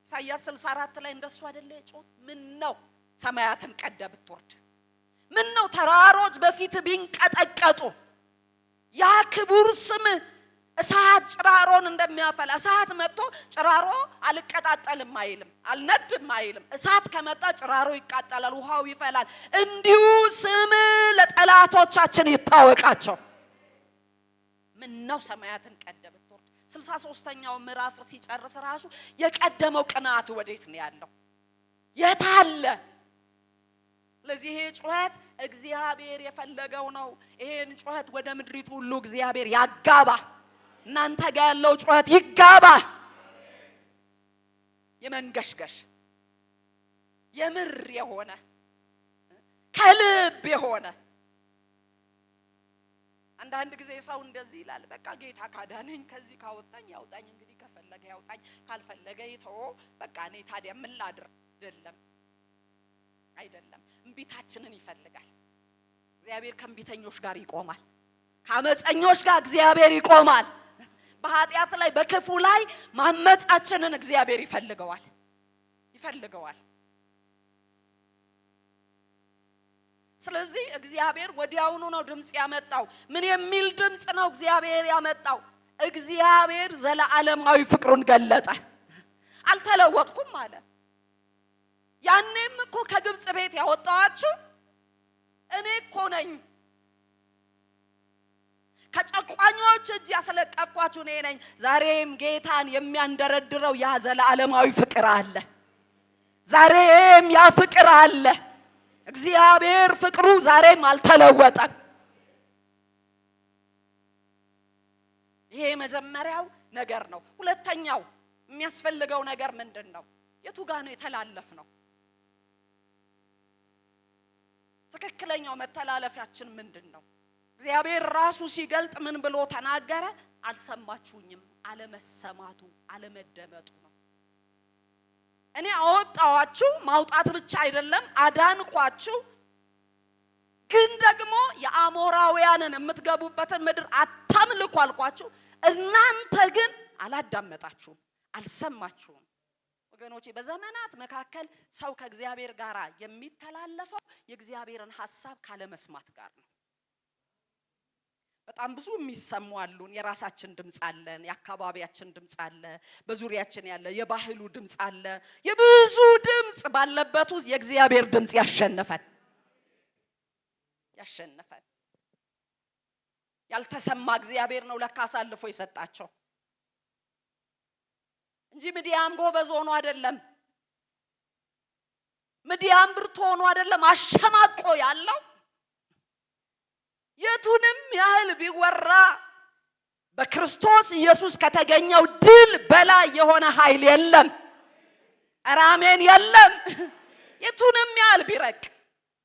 ኢሳይያስ 64 ላይ እንደሱ አይደለ ጮህ? ምን ነው ሰማያትን ቀደ ብትወርድ? ምን ነው ተራሮች በፊት ቢንቀጠቀጡ? ያ ክቡር ስም እሳት ጭራሮን እንደሚያፈላ እሳት መጥቶ ጭራሮ አልቀጣጠልም አይልም፣ አልነድም አይልም። እሳት ከመጣ ጭራሮ ይቃጠላል፣ ውሃው ይፈላል። እንዲሁ ስም ለጠላቶቻችን ይታወቃቸው። ምን ነው ሰማያትን ቀደ ብትወርድ? 63ኛው ምዕራፍ ሲጨርስ ራሱ የቀደመው ቅናት ወዴት ነው ያለው? የታለ? ለዚህ ይሄ ጩኸት እግዚአብሔር የፈለገው ነው። ይሄን ጩኸት ወደ ምድሪቱ ሁሉ እግዚአብሔር ያጋባ። እናንተ ጋር ያለው ጩኸት ይጋባ። የመንገሽገሽ የምር የሆነ ከልብ የሆነ። አንዳንድ ጊዜ ሰው እንደዚህ ይላል፣ በቃ ጌታ ካዳነኝ ከዚህ ካወጣኝ ያውጣኝ፣ እንግዲህ ከፈለገ ያውጣኝ፣ ካልፈለገ ይተው፣ በቃ እኔ ታዲያ ምን ላድርግ? አይደለም። እምቢታችንን ይፈልጋል እግዚአብሔር። ከእምቢተኞች ጋር ይቆማል፣ ከአመፀኞች ጋር እግዚአብሔር ይቆማል። በኃጢአት ላይ በክፉ ላይ ማመጻችንን እግዚአብሔር ይፈልገዋል። ስለዚህ እግዚአብሔር ወዲያውኑ ነው ድምጽ ያመጣው። ምን የሚል ድምጽ ነው እግዚአብሔር ያመጣው? እግዚአብሔር ዘላለማዊ ፍቅሩን ገለጠ። አልተለወጥኩም አለ። ያኔም እኮ ከግብጽ ቤት ያወጣዋችሁ እኔ እኮ ነኝ። ከጨቋኞች እጅ ያስለቀቅኳችሁ እኔ ነኝ። ዛሬም ጌታን የሚያንደረድረው ያ ዘላለማዊ ፍቅር አለ። ዛሬም ያ ፍቅር አለ። እግዚአብሔር ፍቅሩ ዛሬም አልተለወጠም። ይሄ መጀመሪያው ነገር ነው። ሁለተኛው የሚያስፈልገው ነገር ምንድነው? የቱ ጋር ነው የተላለፍ ነው? ትክክለኛው መተላለፊያችን ምንድነው? እግዚአብሔር ራሱ ሲገልጥ ምን ብሎ ተናገረ? አልሰማችሁኝም። አለመሰማቱ አለመደመጡ ነው። እኔ አወጣዋችሁ፣ ማውጣት ብቻ አይደለም አዳንኳችሁ፣ ግን ደግሞ የአሞራውያንን የምትገቡበትን ምድር አታምልኩ አልኳችሁ። እናንተ ግን አላዳመጣችሁም፣ አልሰማችሁም። ወገኖቼ በዘመናት መካከል ሰው ከእግዚአብሔር ጋር የሚተላለፈው የእግዚአብሔርን ሐሳብ ካለመስማት ጋር ነው። በጣም ብዙ የሚሰሙ አሉን። የራሳችን ድምጽ አለን፣ የአካባቢያችን ድምጽ አለ፣ በዙሪያችን ያለ የባህሉ ድምጽ አለ። የብዙ ድምጽ ባለበት ውስጥ የእግዚአብሔር ድምጽ ያሸነፈን። ያልተሰማ እግዚአብሔር ነው ለካ አሳልፎ የሰጣቸው እንጂ ምድያም ጎበዝ ሆኖ አይደለም፣ ምድያም ብርቱ ሆኖ አይደለም። አሸማቆ ያለው የቱንም ያህል ቢወራ በክርስቶስ ኢየሱስ ከተገኘው ድል በላይ የሆነ ኃይል የለም። አራሜን የለም። የቱንም ያህል ቢረቅ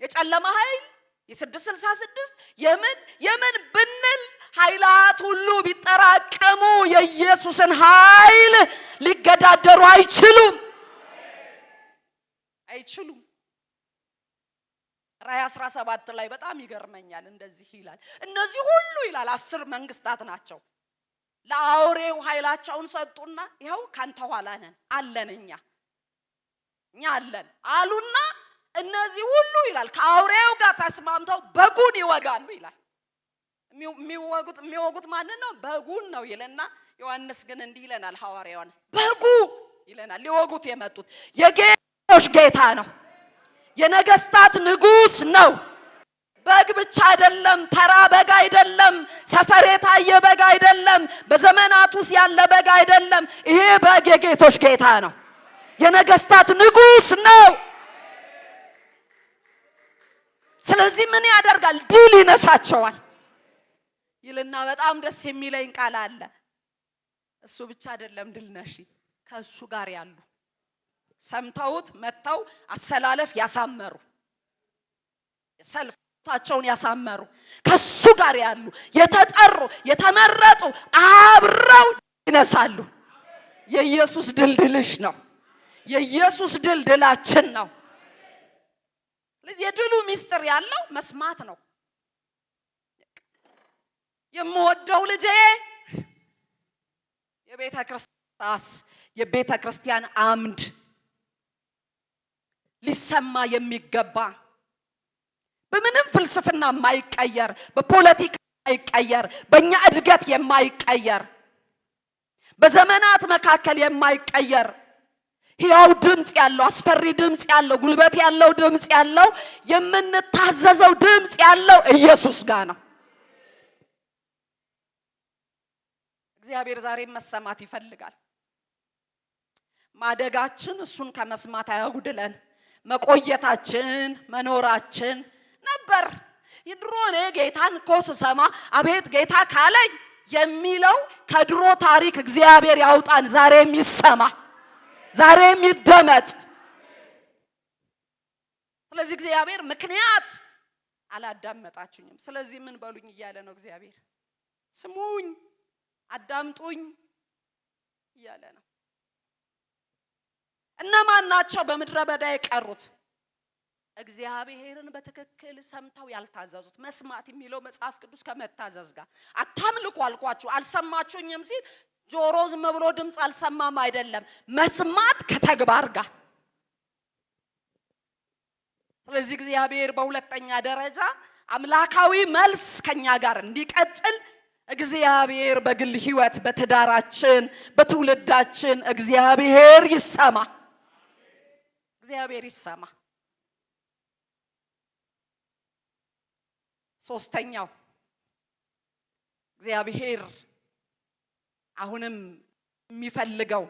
የጨለማ ኃይል የ666 የምን ብንል ኃይላት ሁሉ ቢጠራቀሙ የኢየሱስን ኃይል ሊገዳደሩ አይችሉም። ራዕይ 17 ላይ በጣም ይገርመኛል። እንደዚህ ይላል፣ እነዚህ ሁሉ ይላል 10 መንግስታት ናቸው። ለአውሬው ኃይላቸውን ሰጡና ይኸው ካንተ ኋላ ነን አለን እኛ አለን አሉና እነዚህ ሁሉ ይላል ከአውሬው ጋር ተስማምተው በጉን ይወጋሉ ይላል። የሚወጉት ማንን ነው? በጉን ነው ይለና ዮሐንስ ግን እንዲህ ይለናል፣ ሐዋርያው ዮሐንስ በጉ ይለናል። ሊወጉት የመጡት የጌቶች ጌታ ነው፣ የነገስታት ንጉስ ነው። በግ ብቻ አይደለም፣ ተራ በግ አይደለም፣ ሰፈር የታየ በግ አይደለም፣ በዘመናት ውስጥ ያለ በግ አይደለም። ይሄ በግ የጌቶች ጌታ ነው፣ የነገስታት ንጉስ ነው። ስለዚህ ምን ያደርጋል? ድል ይነሳቸዋል ይልና በጣም ደስ የሚለኝ ቃል አለ። እሱ ብቻ አይደለም ድል ነሺ፣ ከሱ ጋር ያሉ ሰምተውት መተው አሰላለፍ ያሳመሩ ሰልፋቸውን ያሳመሩ ከሱ ጋር ያሉ የተጠሩ የተመረጡ አብረው ይነሳሉ። የኢየሱስ ድል ድልሽ ነው። የኢየሱስ ድል ድላችን ነው። የድሉ ሚስጥር ያለው መስማት ነው። የምወደው ልጄ የቤተ ክርስቲያን ራስ፣ የቤተ ክርስቲያን አምድ፣ ሊሰማ የሚገባ በምንም ፍልስፍና የማይቀየር፣ በፖለቲካ የማይቀየር፣ በእኛ እድገት የማይቀየር፣ በዘመናት መካከል የማይቀየር ሕያው ድምጽ ያለው፣ አስፈሪ ድምጽ ያለው፣ ጉልበት ያለው ድምጽ ያለው፣ የምንታዘዘው ድምጽ ያለው ኢየሱስ ጋር ነው። እግዚአብሔር ዛሬ መሰማት ይፈልጋል። ማደጋችን እሱን ከመስማት አያጉድለን። መቆየታችን መኖራችን ነበር። የድሮ እኔ ጌታን እኮ ስሰማ አቤት ጌታ ካለኝ የሚለው ከድሮ ታሪክ እግዚአብሔር ያውጣን። ዛሬም ይሰማ፣ ዛሬም ይደመጥ። ስለዚህ እግዚአብሔር ምክንያት አላዳመጣችሁኝም፣ ስለዚህ ምን በሉኝ እያለ ነው እግዚአብሔር። ስሙኝ፣ አዳምጡኝ እያለ ነው። እነማን ናቸው በምድረ በዳ የቀሩት? እግዚአብሔርን በትክክል ሰምተው ያልታዘዙት። መስማት የሚለው መጽሐፍ ቅዱስ ከመታዘዝ ጋር አታምልኩ አልኳችሁ አልሰማችሁኝም ሲል ጆሮ ዝም ብሎ ድምጽ አልሰማም አይደለም፣ መስማት ከተግባር ጋር። ስለዚህ እግዚአብሔር በሁለተኛ ደረጃ አምላካዊ መልስ ከኛ ጋር እንዲቀጥል እግዚአብሔር በግል ህይወት፣ በትዳራችን፣ በትውልዳችን እግዚአብሔር ይሰማ፣ እግዚአብሔር ይሰማ። ሶስተኛው እግዚአብሔር አሁንም የሚፈልገው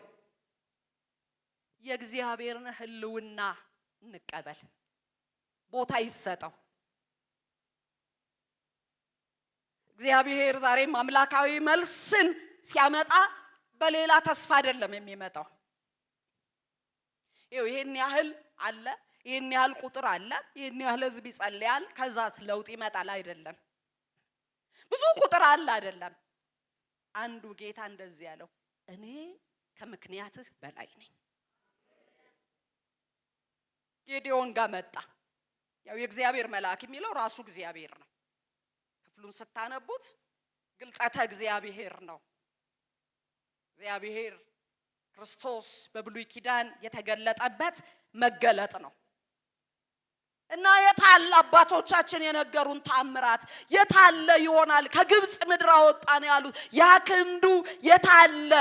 የእግዚአብሔርን ህልውና እንቀበል፣ ቦታ ይሰጠው። እግዚአብሔር ዛሬም አምላካዊ መልስን ሲያመጣ በሌላ ተስፋ አይደለም የሚመጣው። ይሄን ያህል አለ፣ ይሄን ያህል ቁጥር አለ፣ ይሄን ያህል ህዝብ ይጸልያል ከዛስ ለውጥ ይመጣል አይደለም። ብዙ ቁጥር አለ አይደለም። አንዱ ጌታ እንደዚህ ያለው እኔ ከምክንያትህ በላይ ነኝ። ጌዲዮን ጋር መጣ። ያው የእግዚአብሔር መልአክ የሚለው ራሱ እግዚአብሔር ነው። ክፍሉን ስታነቡት ግልጠተ እግዚአብሔር ነው። እግዚአብሔር ክርስቶስ በብሉይ ኪዳን የተገለጠበት መገለጥ ነው። እና የታለ አባቶቻችን የነገሩን ተአምራት የታለ ይሆናል? ከግብጽ ምድር አወጣን ያሉት ያ ክንዱ የታለ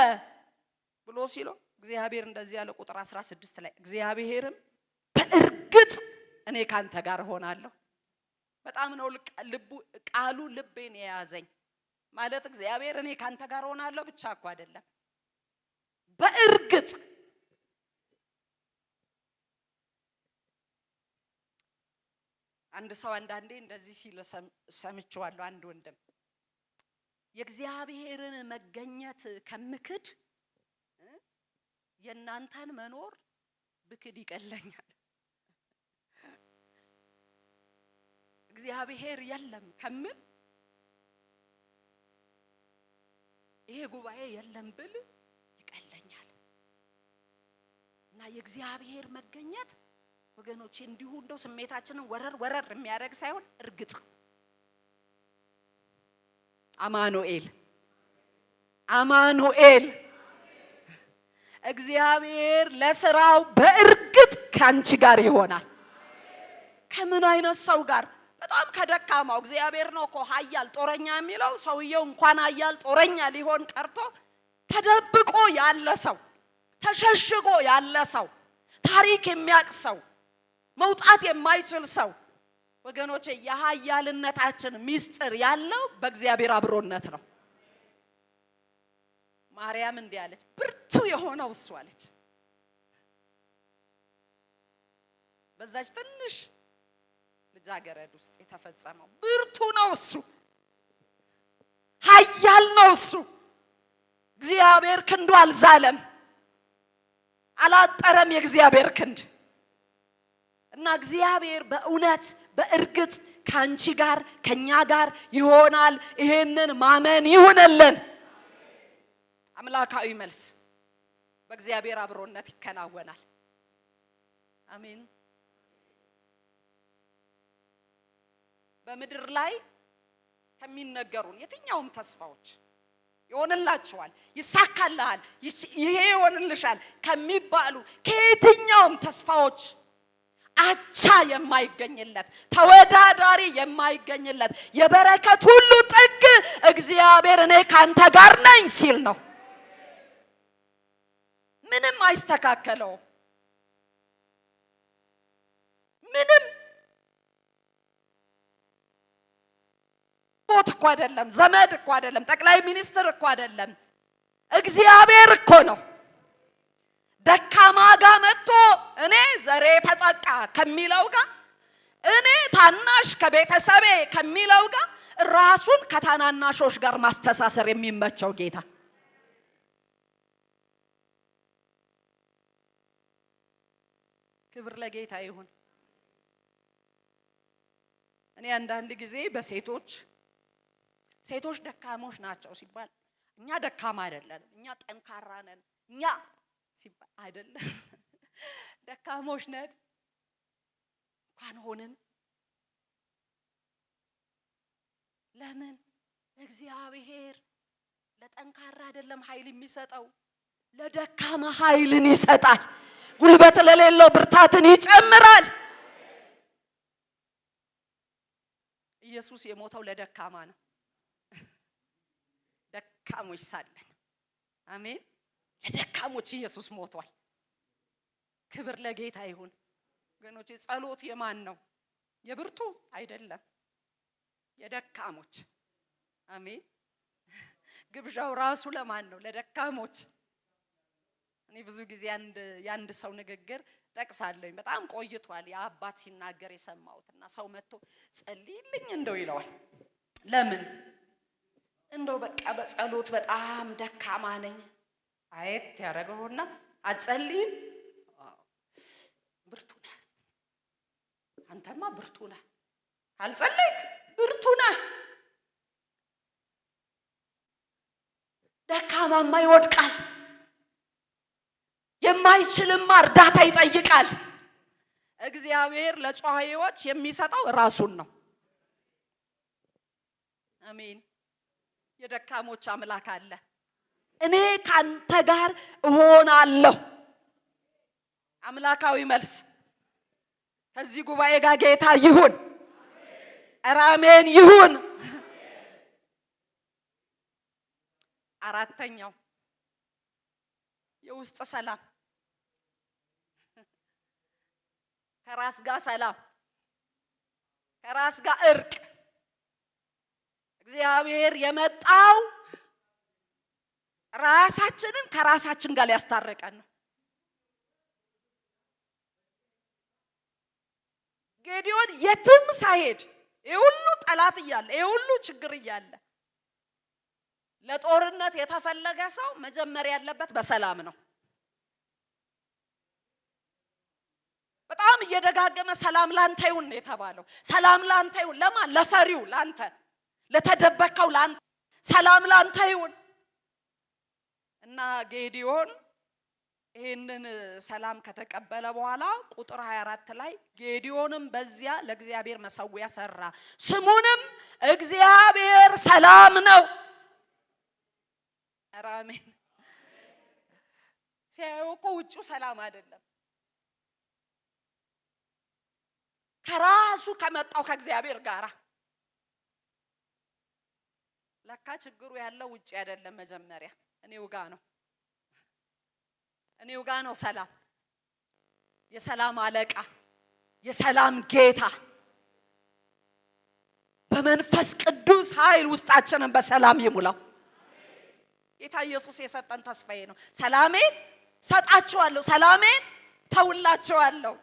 ብሎ ሲለው እግዚአብሔር እንደዚህ ያለ ቁጥር 16 ላይ እግዚአብሔርም በእርግጥ እኔ ካንተ ጋር ሆናለሁ። በጣም ነው ቃሉ ልቤን የያዘኝ። ማለት እግዚአብሔር እኔ ካንተ ጋር ሆናለሁ ብቻ እኮ አይደለም፣ በእርግጥ አንድ ሰው አንዳንዴ እንደዚህ ሲል ሰምቼዋለሁ። አንድ ወንድም የእግዚአብሔርን መገኘት ከምክድ የናንተን መኖር ብክድ ይቀለኛል። እግዚአብሔር የለም ከምን ይሄ ጉባኤ የለም ብል ይቀለኛል። እና የእግዚአብሔር መገኘት ወገኖቼ እንዲሁ እንደው ስሜታችንን ወረር የሚያደርግ ሳይሆን እርግጥ አማኑኤል እግዚአብሔር ለስራው በእርግጥ ካንቺ ጋር ይሆናል። ከምን አይነት ሰው ጋር? በጣም ከደካማው። እግዚአብሔር ነው እኮ ኃያል ጦረኛ የሚለው። ሰውየው እንኳን ኃያል ጦረኛ ሊሆን ቀርቶ ተደብቆ ያለ ሰው፣ ተሸሽጎ ያለ ሰው፣ ታሪክ የሚያውቅ ሰው፣ መውጣት የማይችል ሰው። ወገኖቼ የኃያልነታችን ሚስጥር ያለው በእግዚአብሔር አብሮነት ነው። ማርያም እንዲህ አለች፣ ብርቱ የሆነው እሱ አለች። በዛች ትንሽ ልጃገረድ ውስጥ የተፈጸመው ብርቱ ነው እሱ፣ ኃያል ነው እሱ። እግዚአብሔር ክንዱ አልዛለም፣ አላጠረም የእግዚአብሔር ክንድ። እና እግዚአብሔር በእውነት በእርግጥ ካንቺ ጋር ከኛ ጋር ይሆናል። ይሄንን ማመን ይሁንልን። አምላካዊ መልስ በእግዚአብሔር አብሮነት ይከናወናል። አሜን። በምድር ላይ ከሚነገሩን የትኛውም ተስፋዎች ይሆንላችኋል፣ ይሳካልሃል፣ ይሄ ይሆንልሻል ከሚባሉ ከየትኛውም ተስፋዎች አቻ የማይገኝለት ተወዳዳሪ የማይገኝለት የበረከት ሁሉ ጥግ እግዚአብሔር እኔ ካንተ ጋር ነኝ ሲል ነው። ምንም አይስተካከለው። ምንም ቦት እኮ አይደለም፣ ዘመድ እኮ አይደለም፣ ጠቅላይ ሚኒስትር እኮ አይደለም፣ እግዚአብሔር እኮ ነው። ደካማ ጋር መጥቶ እኔ ዘሬ ተጠቃ ከሚለው ጋር፣ እኔ ታናሽ ከቤተሰቤ ከሚለው ጋር ራሱን ከታናናሾች ጋር ማስተሳሰር የሚመቸው ጌታ። ክብር ለጌታ ይሁን። እኔ አንዳንድ ጊዜ በሴቶች ደካሞች ናቸው ሲባል እኛ ደካማ አይደለንም፣ እኛ ጠንካራ ነን፣ እኛ ሲባል አይደለም፣ ደካሞች ነን እንኳን ሆንን። ለምን? እግዚአብሔር ለጠንካራ አይደለም ኃይል የሚሰጠው፣ ለደካማ ኃይልን ይሰጣል። ጉልበት ለሌለው ብርታትን ይጨምራል። ኢየሱስ የሞተው ለደካማ ነው፣ ደካሞች ሳለን። አሜን። ለደካሞች ኢየሱስ ሞቷል። ክብር ለጌታ ይሁን። ወገኖቼ ጸሎት የማን ነው? የብርቱ አይደለም፣ የደካሞች። አሜን። ግብዣው ራሱ ለማን ነው? ለደካሞች። እኔ ብዙ ጊዜ ያንድ ሰው ንግግር ጠቅሳለሁኝ። በጣም ቆይቷል የአባት ሲናገር የሰማሁትና ሰው መጥቶ ጸልይልኝ እንደው ይለዋል። ለምን? እንደው በቃ በጸሎት በጣም ደካማ ነኝ። አየት ያደረገውና አትጸልይም? ብርቱ ነህ አንተማ፣ ብርቱ ነህ። አልጸለይክ ብርቱ ነህ። ደካማማ ይወድቃል፣ የማይችልማ እርዳታ ይጠይቃል። እግዚአብሔር ለጨዋሂዎች የሚሰጠው ራሱን ነው። አሜን። የደካሞች አምላክ አለ። እኔ ካንተ ጋር እሆናለሁ። አምላካዊ መልስ ከዚህ ጉባኤ ጋር ጌታ ይሁን። አሜን ይሁን። አራተኛው የውስጥ ሰላም፣ ከራስ ጋር ሰላም፣ ከራስ ጋር እርቅ። እግዚአብሔር የመጣው ራሳችንን ከራሳችን ጋር ሊያስታርቀን ነው። ጌዲዮን የትም ሳይሄድ የሁሉ ጠላት እያለ የሁሉ ችግር እያለ ለጦርነት የተፈለገ ሰው መጀመሪያ ያለበት በሰላም ነው። በጣም በጣም እየደጋገመ ሰላም ላንተ ይሁን የተባለው። ሰላም ላንተ ይሁን ለማን? ለፈሪው ላንተ፣ ለተደበከው ላንተ ሰላም ላንተ ይሁን። እና ጌዲዮን ይህንን ሰላም ከተቀበለ በኋላ ቁጥር 24 ላይ ጌዲዮንም በዚያ ለእግዚአብሔር መሠዊያ ሰራ፣ ስሙንም እግዚአብሔር ሰላም ነው። አሜን። ሲያየው እኮ ውጩ ሰላም አይደለም፣ ከራሱ ከመጣው ከእግዚአብሔር ጋር። ለካ ችግሩ ያለው ውጪ አይደለም፣ መጀመሪያ እኔው ጋር ነው። እኔው ጋር ነው ሰላም። የሰላም አለቃ፣ የሰላም ጌታ በመንፈስ ቅዱስ ኃይል ውስጣችንን በሰላም ይሙላው። ጌታ ኢየሱስ የሰጠን ተስፋዬ ነው። ሰላሜን ሰጣችኋለሁ፣ ሰላሜን ተውላችኋለሁ።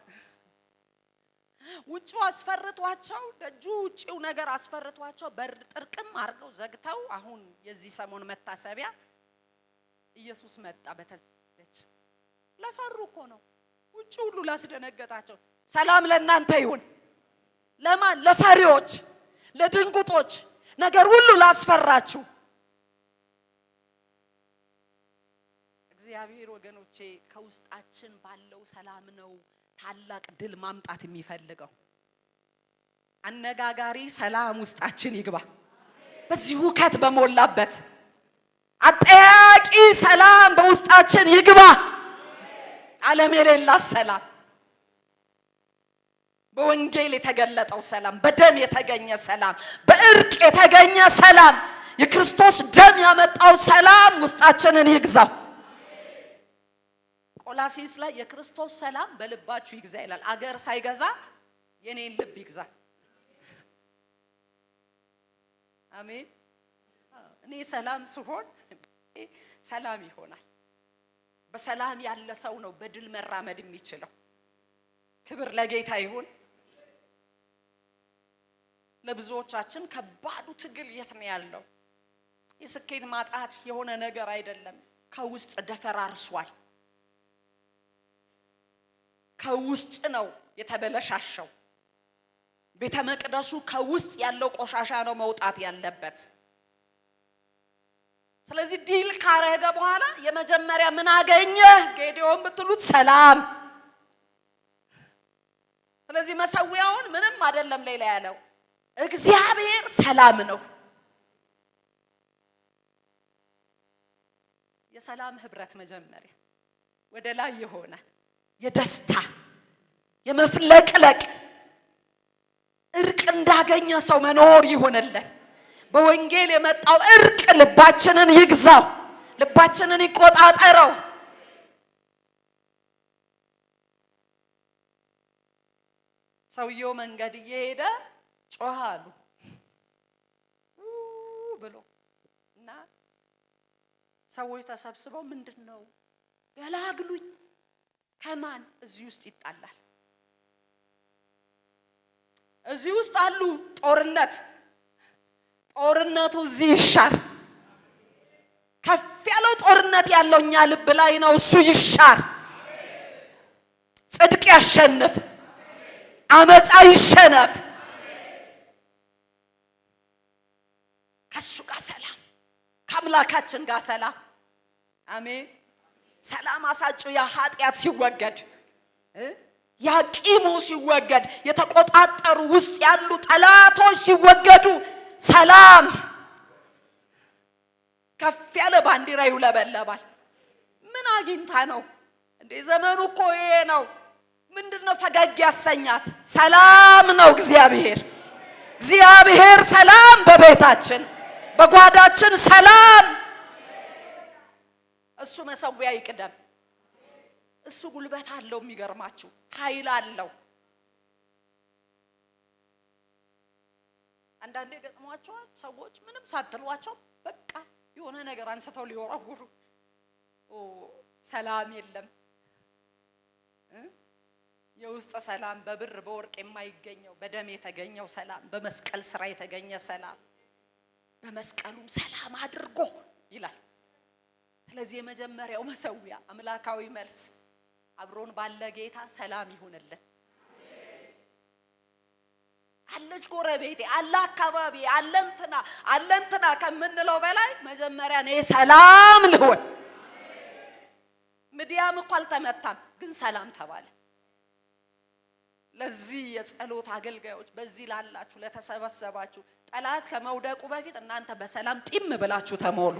ውጩ አስፈርቷቸው፣ ደጁ ውጪው ነገር አስፈርቷቸው በር ጥርቅም አድርገው ዘግተው፣ አሁን የዚህ ሰሞን መታሰቢያ ኢየሱስ መጣ በተዘጋጀች። ለፈሩ እኮ ነው ውጪ ሁሉ ላስደነገጣቸው። ሰላም ለእናንተ ይሁን። ለማን? ለፈሪዎች፣ ለድንጉጦች፣ ነገር ሁሉ ላስፈራችሁ እግዚአብሔር ወገኖቼ ከውስጣችን ባለው ሰላም ነው ታላቅ ድል ማምጣት የሚፈልገው። አነጋጋሪ ሰላም ውስጣችን ይግባ። በዚህ ሁከት በሞላበት አጠያቂ ሰላም በውስጣችን ይግባ። ዓለም የሌላት ሰላም፣ በወንጌል የተገለጠው ሰላም፣ በደም የተገኘ ሰላም፣ በእርቅ የተገኘ ሰላም፣ የክርስቶስ ደም ያመጣው ሰላም ውስጣችንን ይግዛው። ቆላሲስ ላይ የክርስቶስ ሰላም በልባችሁ ይግዛ ይላል። አገር ሳይገዛ የኔን ልብ ይግዛ። አሜን። እኔ ሰላም ስሆን ሰላም ይሆናል። በሰላም ያለ ሰው ነው በድል መራመድ የሚችለው። ክብር ለጌታ ይሁን። ለብዙዎቻችን ከባዱ ትግል የት ነው ያለው? የስኬት ማጣት የሆነ ነገር አይደለም፣ ከውስጥ ደፈራርሷል። ከውስጥ ነው የተበለሻሸው። ቤተ መቅደሱ ከውስጥ ያለው ቆሻሻ ነው መውጣት ያለበት። ስለዚህ ዲል ካረገ በኋላ የመጀመሪያ ምን አገኘህ ጌዲዮን ብትሉት ሰላም። ስለዚህ መሠዊያውን ምንም አይደለም ሌላ ያለው እግዚአብሔር ሰላም ነው። የሰላም ህብረት መጀመሪያ ወደ ላይ የሆነ የደስታ የመፍለቅለቅ እርቅ እንዳገኘ ሰው መኖር ይሆንልን። በወንጌል የመጣው እርቅ ልባችንን ይግዛው፣ ልባችንን ይቆጣጠረው። ሰውየው መንገድ እየሄደ ጮኸ አሉ ብሎ እና ሰዎች ተሰብስበው ምንድነው ገላግሉኝ። ከማን? እዚህ ውስጥ ይጣላል። እዚህ ውስጥ አሉ ጦርነቱ እዚህ ይሻር። ከፍ ያለው ጦርነት ያለው እኛ ልብ ላይ ነው። እሱ ይሻር። ጽድቅ ያሸንፍ፣ አመፃ ይሸነፍ። ከሱ ጋር ሰላም፣ ከአምላካችን ጋር ሰላም። አሜን። ሰላም አሳጩ ያ ኃጢአት ሲወገድ፣ ያ ቂሙ ሲወገድ፣ የተቆጣጠሩ ውስጥ ያሉ ጠላቶች ሲወገዱ ሰላም ከፍ ያለ ባንዲራ ይውለበለባል። ምን አግኝታ ነው እንዴ? ዘመኑ እኮ ይሄ ነው። ምንድነው ፈገግ ያሰኛት? ሰላም ነው እግዚአብሔር ሰላም በቤታችን በጓዳችን ሰላም። እሱ መሠዊያ ይቅደም። እሱ ጉልበት አለው። የሚገርማችሁ ኃይል አለው። አንዳንዴ ገጥሟቸዋል ሰዎች ምንም ሳትሏቸው በቃ የሆነ ነገር አንስተው ሊወረውሩ። ሰላም የለም። የውስጥ ሰላም በብር በወርቅ የማይገኘው በደም የተገኘው ሰላም፣ በመስቀል ስራ የተገኘ ሰላም፣ በመስቀሉም ሰላም አድርጎ ይላል። ስለዚህ የመጀመሪያው መሠዊያ አምላካዊ መልስ አብሮን ባለ ጌታ ሰላም ይሁንልን። አለች ጎረቤቴ አለ አካባቢ አለንትና ከምንለው በላይ መጀመሪያ ነው ሰላም ልሁን። ምድያም እኮ አልተመታም፣ ግን ሰላም ተባለ። ለዚህ የጸሎት አገልጋዮች በዚህ ላላችሁ ለተሰበሰባችሁ ጠላት ከመውደቁ በፊት እናንተ በሰላም ጢም ብላችሁ ተሞሉ።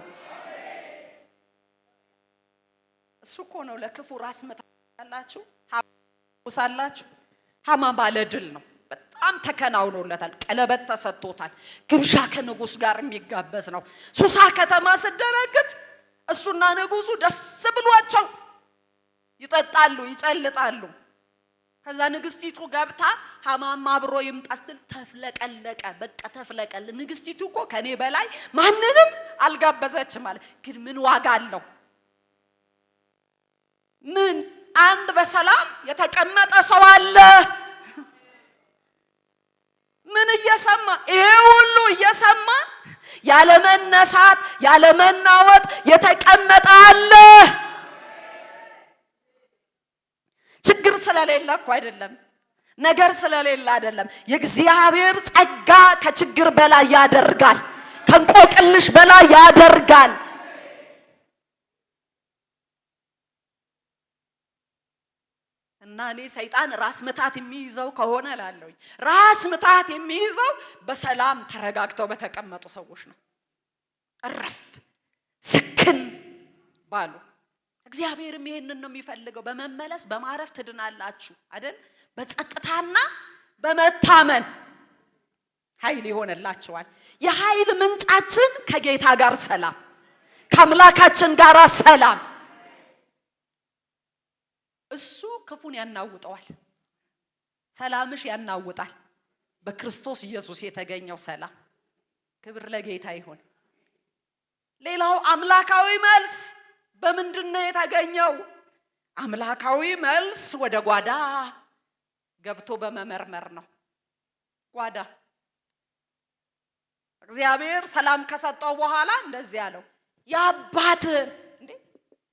እሱ እኮ ነው ለክፉ ራስ መታላችሁ ሳላችሁ። ሐማ ባለ ድል ነው። በጣም ተከናውኖለታል። ቀለበት ተሰጥቶታል። ግብዣ ከንጉስ ጋር የሚጋበዝ ነው። ሱሳ ከተማ ስደረግጥ እሱና ንጉሱ ደስ ብሏቸው ይጠጣሉ፣ ይጨልጣሉ። ከዛ ንግስቲቱ ገብታ ሐማም አብሮ ይምጣ ስትል ተፍለቀለቀ። በቃ ተፍለቀለ። ንግስቲቱ እኮ ከኔ በላይ ማንንም አልጋበዘችም ማለት ግን ምን ዋጋ አለው? ምን አንድ በሰላም የተቀመጠ ሰው አለ። ምን እየሰማ ይሄ ሁሉ እየሰማ ያለ መነሳት ያለ መናወጥ የተቀመጠ አለ። ችግር ስለሌለ እኮ አይደለም፣ ነገር ስለሌለ አይደለም። የእግዚአብሔር ጸጋ ከችግር በላይ ያደርጋል፣ ከእንቆቅልሽ በላይ ያደርጋል። እና እኔ ሰይጣን ራስ ምታት የሚይዘው ከሆነ ላለሁኝ ራስ ምታት የሚይዘው በሰላም ተረጋግተው በተቀመጡ ሰዎች ነው። እረፍ ስክን ባሉ እግዚአብሔርም ይሄንን ነው የሚፈልገው። በመመለስ በማረፍ ትድናላችሁ አይደል? በጸጥታና በመታመን ኃይል ይሆንላችኋል። የኃይል ምንጫችን ከጌታ ጋር ሰላም፣ ከአምላካችን ጋር ሰላም። እሱ ክፉን ያናውጠዋል፣ ሰላምሽ ያናውጣል። በክርስቶስ ኢየሱስ የተገኘው ሰላም። ክብር ለጌታ ይሁን። ሌላው አምላካዊ መልስ በምንድነው የተገኘው? አምላካዊ መልስ ወደ ጓዳ ገብቶ በመመርመር ነው። ጓዳ እግዚአብሔር ሰላም ከሰጠው በኋላ እንደዚህ ያለው ያባትን እንዴ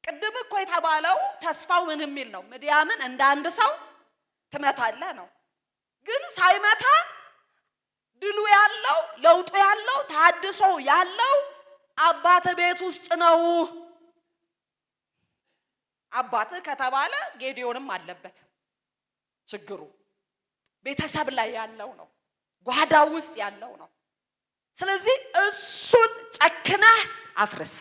ቅድም እኮ የተባለው ተስፋው ምን የሚል ነው? ምድያምን እንደ አንድ ሰው ትመታለህ ነው። ግን ሳይመታ ድሉ ያለው ለውጡ ያለው ታድሶ ያለው አባት ቤት ውስጥ ነው። አባት ከተባለ ጌዲዮንም አለበት። ችግሩ ቤተሰብ ላይ ያለው ነው፣ ጓዳው ውስጥ ያለው ነው። ስለዚህ እሱን ጨክነህ አፍርስ።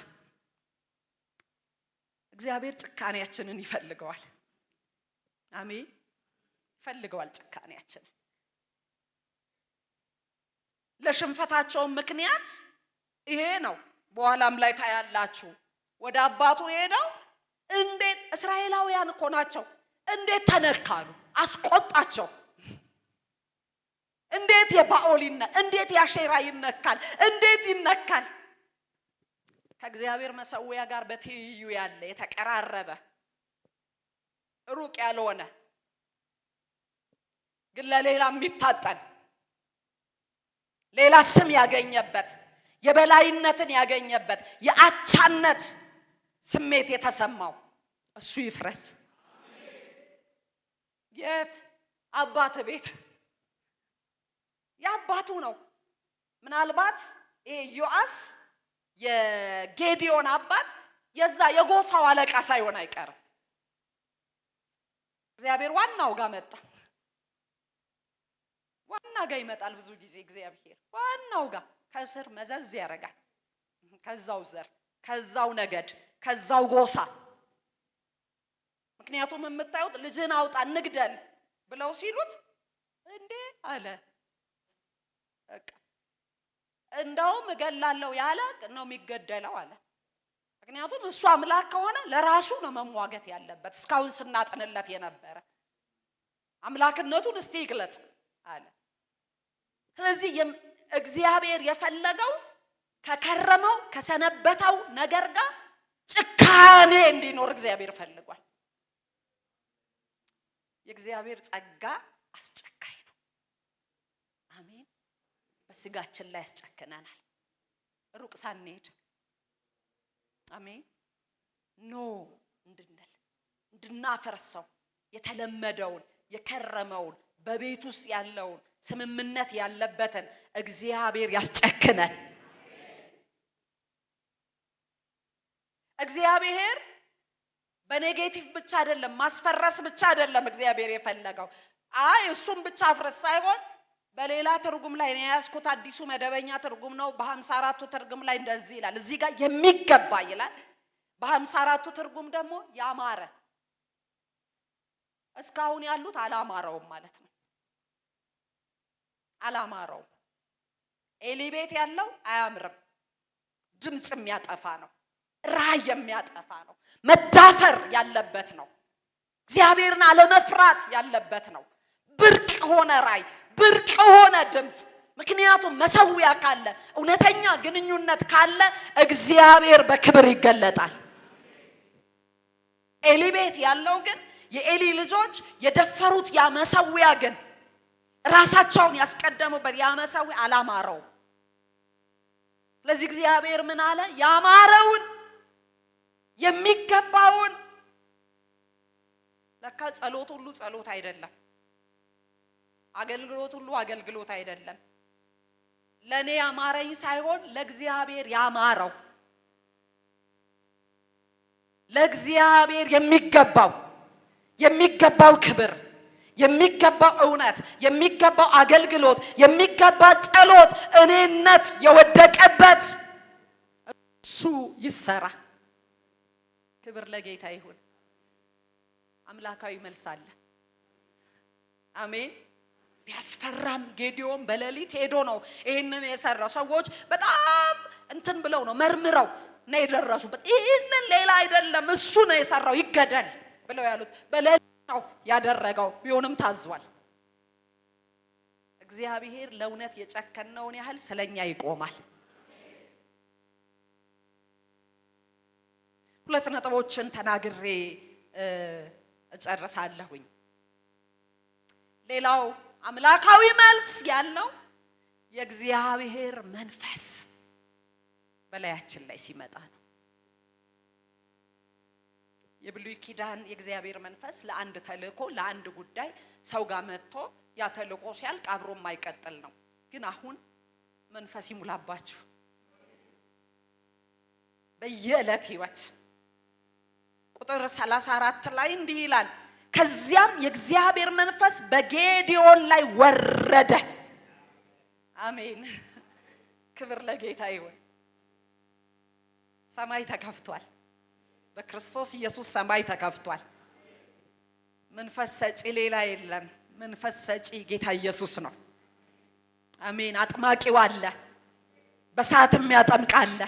እግዚአብሔር ጭካኔያችንን ይፈልገዋል። አሜን። ይፈልገዋል ጭካኔያችንን። ለሽንፈታቸው ምክንያት ይሄ ነው። በኋላም ላይ ታያላችሁ። ወደ አባቱ ሄደው እንዴት እስራኤላውያን እኮ ናቸው፣ እንዴት ተነካሉ? አስቆጣቸው። እንዴት የባኦል እንዴት ያሼራ ይነካል? እንዴት ይነካል? ከእግዚአብሔር መሰዊያ ጋር በትይዩ ያለ የተቀራረበ ሩቅ ያልሆነ ግን ለሌላ የሚታጠን ሌላ ስም ያገኘበት የበላይነትን ያገኘበት የአቻነት ስሜት የተሰማው እሱ ይፍረስ። የት አባት ቤት ያባቱ ነው። ምናልባት ዮአስ የጌዲዮን አባት የዛ የጎሳው አለቃ ሳይሆን አይቀርም። እግዚአብሔር ዋናው ጋር መጣ። ዋና ጋር ይመጣል ብዙ ጊዜ እግዚአብሔር ዋናው ጋር ከስር መዘዝ ያደርጋል። ከዛው ዘር ከዛው ነገድ ከዛው ጎሳ። ምክንያቱም የምታዩት ልጅን አውጣ እንግደል ብለው ሲሉት እንዴ አለ። በቃ እንደውም እገላለሁ ያለ ነው የሚገደለው አለ። ምክንያቱም እሱ አምላክ ከሆነ ለራሱ ነው መሟገት ያለበት። እስካሁን ስናጠንለት የነበረ አምላክነቱን እስቲ ይግለጽ አለ። ስለዚህ እግዚአብሔር የፈለገው ከከረመው ከሰነበተው ነገር ጋር ጭካኔ እንዲኖር እግዚአብሔር ፈልጓል። የእግዚአብሔር ጸጋ አስጨካኝ ነው። አሜን። በስጋችን ላይ ያስጨክነናል ሩቅ ሳንሄድ። አሜን። ኖ እንድንል እንድናፈርሰው የተለመደውን የከረመውን በቤት ውስጥ ያለውን ስምምነት ያለበትን እግዚአብሔር ያስጨክናል። እግዚአብሔር በኔጌቲቭ ብቻ አይደለም፣ ማስፈረስ ብቻ አይደለም እግዚአብሔር የፈለገው። እሱም ብቻ አፍረስ ሳይሆን በሌላ ትርጉም ላይ ነው ያስኩት፣ አዲሱ መደበኛ ትርጉም ነው። በ54ቱ ትርጉም ላይ እንደዚህ ይላል። እዚህ ጋር የሚገባ ይላል። በ54ቱ ትርጉም ደግሞ ያማረ። እስካሁን ያሉት አላማረውም ማለት ነው። አላማረውም። ኤሊ ቤት ያለው አያምርም፣ ድምጽ የሚያጠፋ ነው፣ ራይ የሚያጠፋ ነው፣ መዳፈር ያለበት ነው፣ እግዚአብሔርን አለመፍራት ያለበት ነው። ብርቅ ሆነ ራይ፣ ብርቅ ሆነ ድምጽ። ምክንያቱም መሰዊያ ካለ፣ እውነተኛ ግንኙነት ካለ እግዚአብሔር በክብር ይገለጣል። ኤሊ ቤት ያለው ግን የኤሊ ልጆች የደፈሩት ያ መሰዊያ ግን ራሳቸውን ያስቀደሙበት ያ መሰዊያ አላማረው። ስለዚህ እግዚአብሔር ምን አለ? ያማረውን የሚገባውን። ለካ ጸሎት ሁሉ ጸሎት አይደለም፣ አገልግሎት ሁሉ አገልግሎት አይደለም። ለኔ ያማረኝ ሳይሆን ለእግዚአብሔር ያማረው፣ ለእግዚአብሔር የሚገባው ክብር፣ የሚገባው እውነት፣ የሚገባው አገልግሎት፣ የሚገባ ጸሎት፣ እኔነት የወደቀበት እሱ ይሰራ። ክብር ለጌታ ይሁን። አምላካዊ መልስ አለ። አሜን። ቢያስፈራም ጌዲዮን በሌሊት ሄዶ ነው ይሄንን የሰራው። ሰዎች በጣም እንትን ብለው ነው መርምረው ነው የደረሱበት። ይሄንን ሌላ አይደለም እሱ ነው የሰራው ይገደል ብለው ያሉት በሌሊት ነው ያደረገው። ቢሆንም ታዟል። እግዚአብሔር ለእውነት የጨከነውን ያህል ስለኛ ይቆማል። ሁለት ነጥቦችን ተናግሬ እጨርሳለሁኝ። ሌላው አምላካዊ መልስ ያለው የእግዚአብሔር መንፈስ በላያችን ላይ ሲመጣ ነው። የብሉይ ኪዳን የእግዚአብሔር መንፈስ ለአንድ ተልእኮ ለአንድ ጉዳይ ሰው ጋር መጥቶ ያ ተልእኮ ሲያልቅ አብሮ የማይቀጥል ነው። ግን አሁን መንፈስ ይሙላባችሁ በየዕለት ህይወት። ቁጥር 34 ላይ እንዲህ ይላል፣ ከዚያም የእግዚአብሔር መንፈስ በጌዲዮን ላይ ወረደ። አሜን። ክብር ለጌታ ይሁን። ሰማይ ተከፍቷል። በክርስቶስ ኢየሱስ ሰማይ ተከፍቷል። መንፈስ ሰጪ ሌላ የለም። መንፈስ ሰጪ ጌታ ኢየሱስ ነው። አሜን። አጥማቂው አለ፣ በሰዓት የሚያጠምቅ አለ፣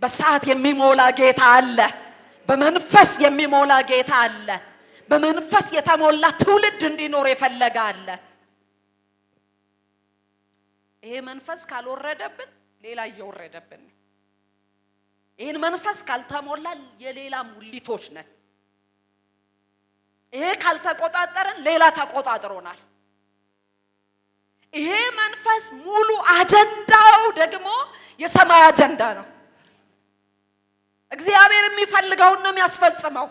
በሰዓት የሚሞላ ጌታ አለ፣ በመንፈስ የሚሞላ ጌታ አለ፣ በመንፈስ የተሞላ ትውልድ እንዲኖር የፈለገ አለ። ይሄ መንፈስ ካልወረደብን ሌላ እየወረደብን ነው። ይሄን መንፈስ ካልተሞላ የሌላ ሙሊቶች ነን። ይሄ ካልተቆጣጠረን ሌላ ተቆጣጥሮናል። ይሄ መንፈስ ሙሉ አጀንዳው ደግሞ የሰማይ አጀንዳ ነው። እግዚአብሔር የሚፈልገውን ነው የሚያስፈጽመው።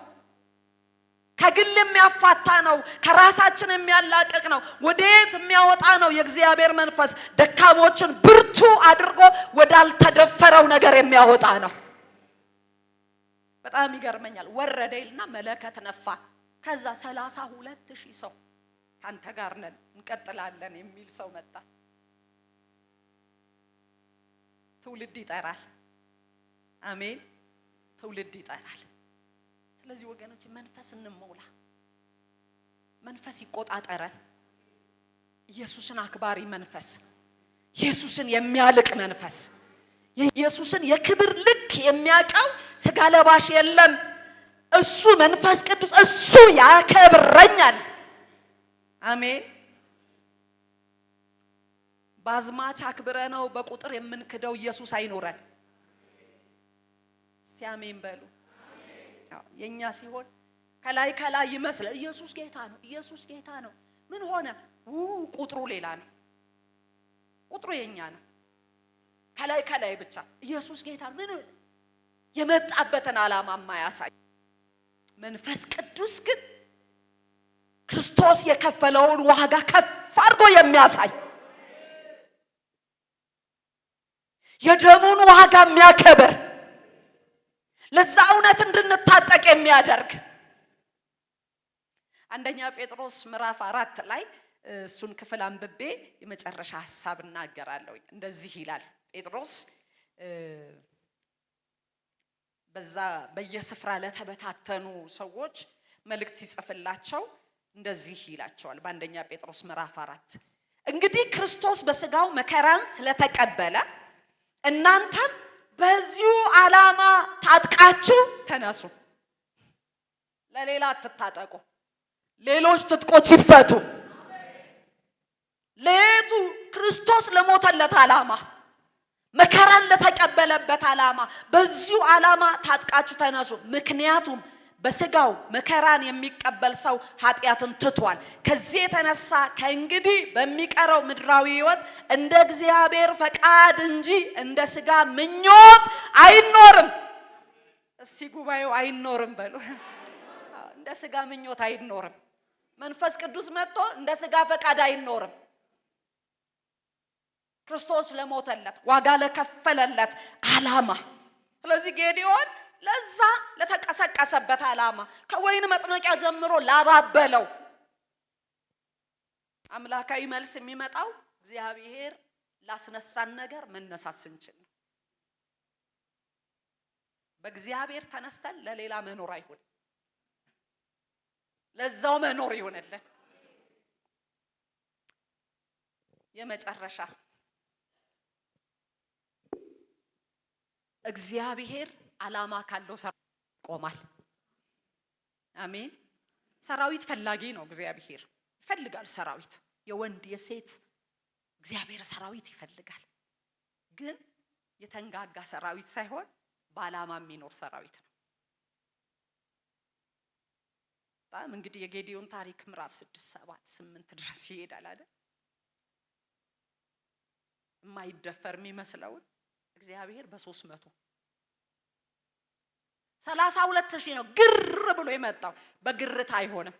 ከግል የሚያፋታ ነው፣ ከራሳችን የሚያላቅቅ ነው፣ ወዴት የሚያወጣ ነው። የእግዚአብሔር መንፈስ ደካሞችን ብርቱ አድርጎ ወዳልተደፈረው ነገር የሚያወጣ ነው። በጣም ይገርመኛል። ወረደ ይልና መለከት ነፋ። ከዛ 32,000 ሰው ካንተ ጋር ነን እንቀጥላለን የሚል ሰው መጣ። ትውልድ ይጠራል። አሜን። ትውልድ ይጠራል። ስለዚህ ወገኖች መንፈስ እንሞላ፣ መንፈስ ይቆጣጠረን። ኢየሱስን አክባሪ መንፈስ፣ ኢየሱስን የሚያልቅ መንፈስ፣ የኢየሱስን የክብር ልክ የሚያውቀው ስጋ ለባሽ የለም። እሱ መንፈስ ቅዱስ እሱ ያከብረኛል። አሜን። ባዝማች አክብረ ነው በቁጥር የምንክደው ኢየሱስ አይኖረን። እስቲ አሜን በሉ። የኛ ሲሆን ከላይ ይመስላል። ኢየሱስ ጌታ ነው፣ ኢየሱስ ጌታ ነው። ምን ሆነ? ቁጥሩ ሌላ ነው። ቁጥሩ የኛ ነው። ከላይ ብቻ ኢየሱስ ጌታ ምን የመጣበትን ዓላማ ማያሳይ። መንፈስ ቅዱስ ግን ክርስቶስ የከፈለውን ዋጋ ከፍ አድርጎ የሚያሳይ የደሙን ዋጋ የሚያከብር ለዛ እውነት እንድንታጠቅ የሚያደርግ አንደኛ ጴጥሮስ ምዕራፍ 4 ላይ እሱን ክፍል አንብቤ የመጨረሻ ሐሳብ እናገራለሁ። እንደዚህ ይላል ጴጥሮስ በዛ በየስፍራ ለተበታተኑ ሰዎች መልእክት ሲጽፍላቸው እንደዚህ ይላቸዋል። በአንደኛ ጴጥሮስ ምዕራፍ 4 እንግዲህ ክርስቶስ በስጋው መከራን ስለተቀበለ እናንተም በዚሁ ዓላማ ታጥቃችሁ ተነሱ። ለሌላ አትታጠቁ፣ ሌሎች ትጥቆች ይፈቱ። ለቱ ክርስቶስ ለሞተለት ዓላማ መከራን ለተቀበለበት ዓላማ በዚሁ ዓላማ ታጥቃችሁ ተነሱ። ምክንያቱም በስጋው መከራን የሚቀበል ሰው ኃጢአትን ትቷል። ከዚህ የተነሳ ከእንግዲህ በሚቀረው ምድራዊ ሕይወት እንደ እግዚአብሔር ፈቃድ እንጂ እንደ ስጋ ምኞት አይኖርም። እስቲ ጉባኤው አይኖርም በሉ። እንደ ስጋ ምኞት አይኖርም። መንፈስ ቅዱስ መጥቶ እንደ ስጋ ፈቃድ አይኖርም። ክርስቶስ ለሞተለት ዋጋ ለከፈለለት ዓላማ። ስለዚህ ጌዲዮን ለዛ ለተቀሰቀሰበት ዓላማ ከወይን መጥመቂያ ጀምሮ ላባበለው አምላካዊ መልስ የሚመጣው እግዚአብሔር ላስነሳን ነገር መነሳት ስንችል ነው። በእግዚአብሔር ተነስተን ለሌላ መኖር አይሆን፣ ለዛው መኖር ይሆንልን። የመጨረሻ እግዚአብሔር ዓላማ ካለው ሰራዊት ይቆማል። አሜን። ሰራዊት ፈላጊ ነው። እግዚአብሔር ይፈልጋል ሰራዊት፣ የወንድ የሴት እግዚአብሔር ሰራዊት ይፈልጋል። ግን የተንጋጋ ሰራዊት ሳይሆን በዓላማ የሚኖር ሰራዊት ነው። በጣም እንግዲህ የጌዲዮን ታሪክ ምዕራፍ 6 7 8 ድረስ ይሄዳል አይደል? የማይደፈር የሚመስለውን እግዚአብሔር በ300 32,000 ነው ግር ብሎ የመጣው። በግርታ አይሆንም።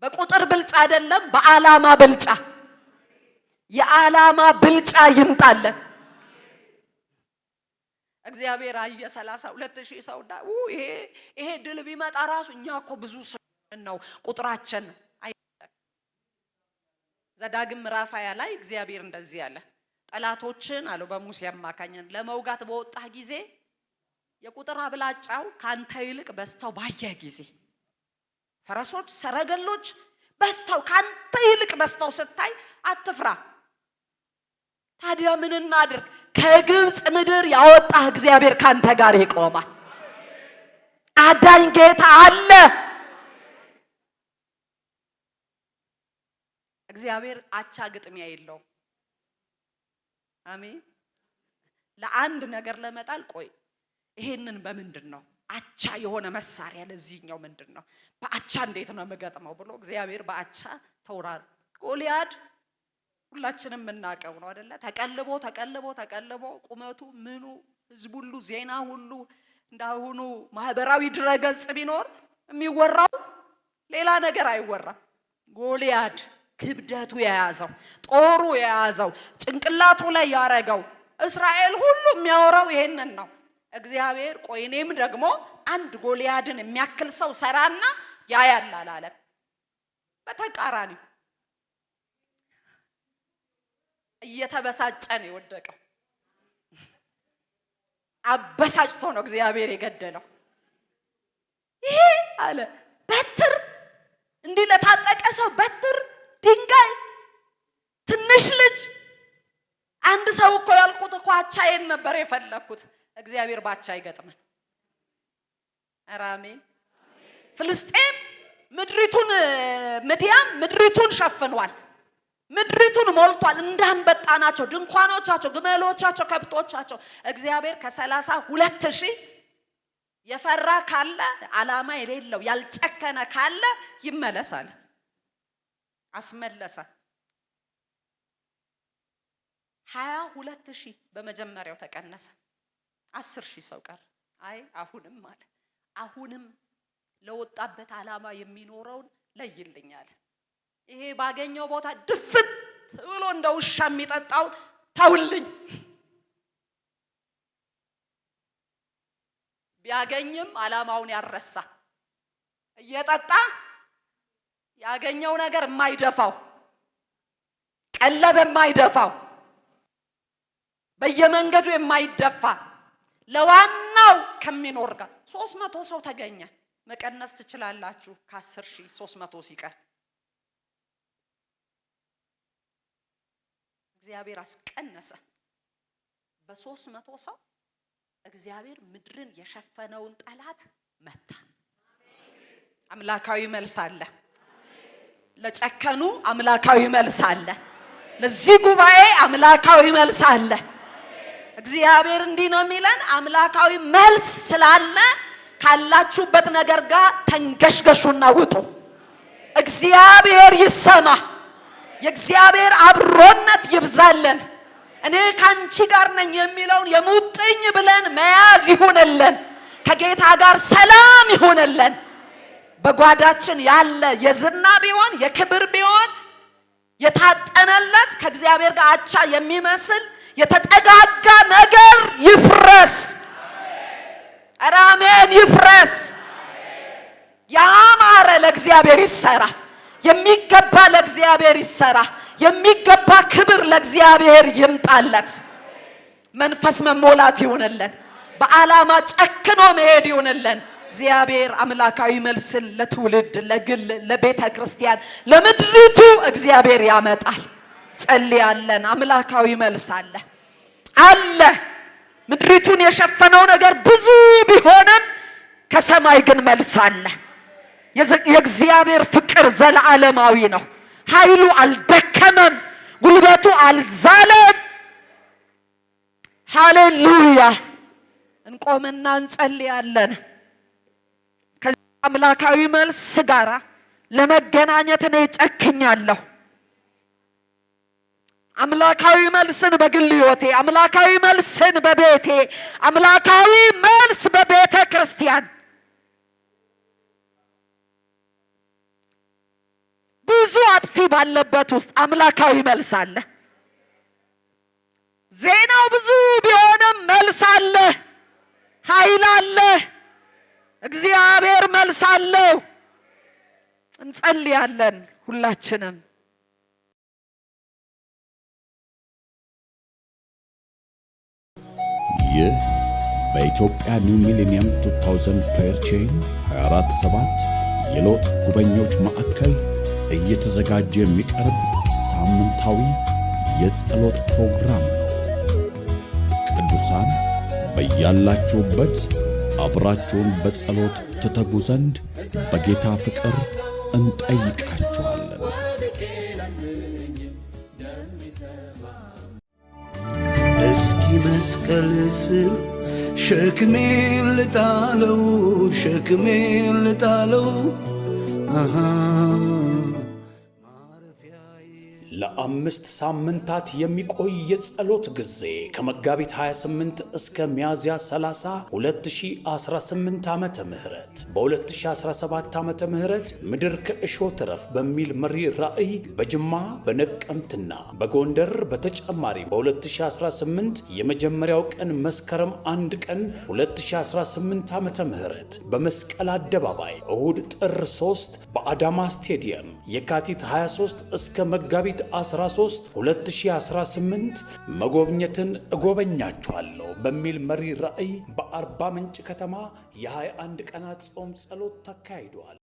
በቁጥር ብልጫ አይደለም፣ በዓላማ ብልጫ። የዓላማ ብልጫ ይምጣለን። እግዚአብሔር አየ 32,000 ሰውና ይሄ ድል ቢመጣ ራሱ እኛ እኮ ብዙ ነው ቁጥራችን። ዘዳግም ምዕራፍ 20 ላይ እግዚአብሔር እንደዚህ አለ፣ ጠላቶችን አለው በሙሴ አማካኝነት ለመውጋት በወጣህ ጊዜ የቁጥር አብላጫው ካንተ ይልቅ በስተው ባየህ ጊዜ ፈረሶች፣ ሰረገሎች በስተው ካንተ ይልቅ በስተው ስታይ አትፍራ። ታዲያ ምን እናድርግ? ከግብጽ ምድር ያወጣህ እግዚአብሔር ካንተ ጋር ይቆማል። አዳኝ ጌታ አለ። እግዚአብሔር አቻ ግጥሚያ የለውም። አሜን። ለአንድ ነገር ለመጣል ቆይ ይሄንን በምንድን ነው አቻ የሆነ መሳሪያ ለዚህኛው ምንድን ነው በአቻ እንዴት ነው የምገጥመው ብሎ እግዚአብሔር በአቻ ተውራር ጎልያድ ሁላችንም የምናውቀው ነው አይደለ? ተቀልቦ ቁመቱ ምኑ ህዝብ ሁሉ ዜና ሁሉ እንዳሁኑ ማህበራዊ ድረገጽ ቢኖር የሚወራው ሌላ ነገር አይወራም። ጎልያድ ክብደቱ የያዘው ጦሩ የያዘው ጭንቅላቱ ላይ ያረገው እስራኤል ሁሉ የሚያወራው ይሄንን ነው። እግዚአብሔር ቆይ እኔም ደግሞ አንድ ጎልያድን የሚያክል ሰው ሰራና ያያል አላለም። በተቃራኒው እየተበሳጨ ነው የወደቀው። አበሳጭቶ ነው እግዚአብሔር የገደለው። ይሄ አለ በትር እንዲህ ለታጠቀ ሰው በትር ድንጋይ ትንሽ ልጅ አንድ ሰው እኮ ያልኩት እኮ አቻዬን ነበር የፈለኩት። እግዚአብሔር ባቻ ይገጥመን። አሜን። ፍልስጤም ምድሪቱን ምድያም ምድሪቱን ሸፍኗል። ምድሪቱን ሞልቷል። እንዳንበጣ ናቸው ድንኳኖቻቸው፣ ግመሎቻቸው፣ ከብቶቻቸው። እግዚአብሔር ከ32,000 የፈራ ካለ ዓላማ የሌለው ያልጨከነ ካለ ይመለሳል። አስመለሰ። 22,000 በመጀመሪያው ተቀነሰ። 10,000 ሰው ቀር። አይ አሁንም አለ አሁንም ለወጣበት ዓላማ የሚኖረውን ለይልኛል። ይሄ ባገኘው ቦታ ድፍት ብሎ እንደ ውሻ የሚጠጣው ተውልኝ። ቢያገኝም ዓላማውን ያረሳ እየጠጣ ያገኘው ነገር የማይደፋው ቀለብ የማይደፋው በየመንገዱ የማይደፋ ለዋናው ከሚኖር ጋር 300 ሰው ተገኘ። መቀነስ ትችላላችሁ ከ10,000 300 ሲቀር እግዚአብሔር አስቀነሰ። በ300 ሰው እግዚአብሔር ምድርን የሸፈነውን ጠላት መታ። አምላካዊ መልስ አለ። ለጨከኑ አምላካዊ መልስ አለ። ለዚህ ጉባኤ አምላካዊ መልስ አለ። እግዚአብሔር እንዲህ ነው የሚለን፣ አምላካዊ መልስ ስላለ ካላችሁበት ነገር ጋር ተንገሽገሹና ውጡ። እግዚአብሔር ይሰማ። የእግዚአብሔር አብሮነት ይብዛልን። እኔ ካንቺ ጋር ነኝ የሚለውን የሙጥኝ ብለን መያዝ ይሁንልን። ከጌታ ጋር ሰላም ይሁንልን። በጓዳችን ያለ የዝና ቢሆን የክብር ቢሆን የታጠነለት ከእግዚአብሔር ጋር አቻ የሚመስል የተጠጋጋ ነገር ይፍረስ። አሜን። ይፍረስ። ያማረ ለእግዚአብሔር ይሰራ። የሚገባ ለእግዚአብሔር ይሰራ። የሚገባ ክብር ለእግዚአብሔር ይምጣለት። መንፈስ መሞላት ይሁንልን። በዓላማ ጨክኖ መሄድ ይሁንልን። እግዚአብሔር አምላካዊ መልስን ለትውልድ፣ ለግል፣ ለቤተ ክርስቲያን፣ ለምድሪቱ እግዚአብሔር ያመጣል። ጸልያለን። አምላካዊ መልስ አለ አለ። ምድሪቱን የሸፈነው ነገር ብዙ ቢሆንም ከሰማይ ግን መልስ አለ። የእግዚአብሔር ፍቅር ዘላለማዊ ነው። ኃይሉ አልደከመም፣ ጉልበቱ አልዛለም። ሃሌሉያ። እንቆምና እንጸልያለን። ከዚህ አምላካዊ መልስ ጋራ ለመገናኘት እኔ ጨክኛለሁ። አምላካዊ መልስን በግል ሕይወቴ፣ አምላካዊ መልስን በቤቴ፣ አምላካዊ መልስ በቤተ ክርስቲያን ብዙ አጥፊ ባለበት ውስጥ አምላካዊ መልስ አለ። ዜናው ብዙ ቢሆንም መልስ አለ፣ ኃይል አለ። እግዚአብሔር መልስ አለው። እንጸልያለን ሁላችንም። ይህ በኢትዮጵያ ኒው ሚሊኒየም 2000 ፕሬየር ቼን 24/7 የሎጥ ጉበኞች ማዕከል እየተዘጋጀ የሚቀርብ ሳምንታዊ የጸሎት ፕሮግራም ነው። ቅዱሳን በያላችሁበት አብራችሁን በጸሎት ትተጉ ዘንድ በጌታ ፍቅር እንጠይቃችኋለን። እስኪ መስቀል ስር ሸክሜን ልጣለው፣ ሸክሜን ልጣለው። ለ5 ሳምንታት የሚቆይ የጸሎት ጊዜ ከመጋቢት 28 እስከ ሚያዝያ 30 2018 ዓመተ ምህረት በ2017 ዓመተ ምህረት ምድር ከእሾህ ትረፍ በሚል መሪ ራእይ በጅማ በነቀምትና በጎንደር በተጨማሪ በ2018 የመጀመሪያው ቀን መስከረም 1 ቀን 2018 ዓመተ ምህረት በመስቀል አደባባይ፣ እሁድ ጥር 3 በአዳማ ስቴዲየም፣ የካቲት 23 እስከ መጋቢት 13 2018 መጎብኘትን እጎበኛችኋለሁ በሚል መሪ ራእይ በአርባ ምንጭ ከተማ የ21 ቀናት ጾም ጸሎት ተካሂዷል።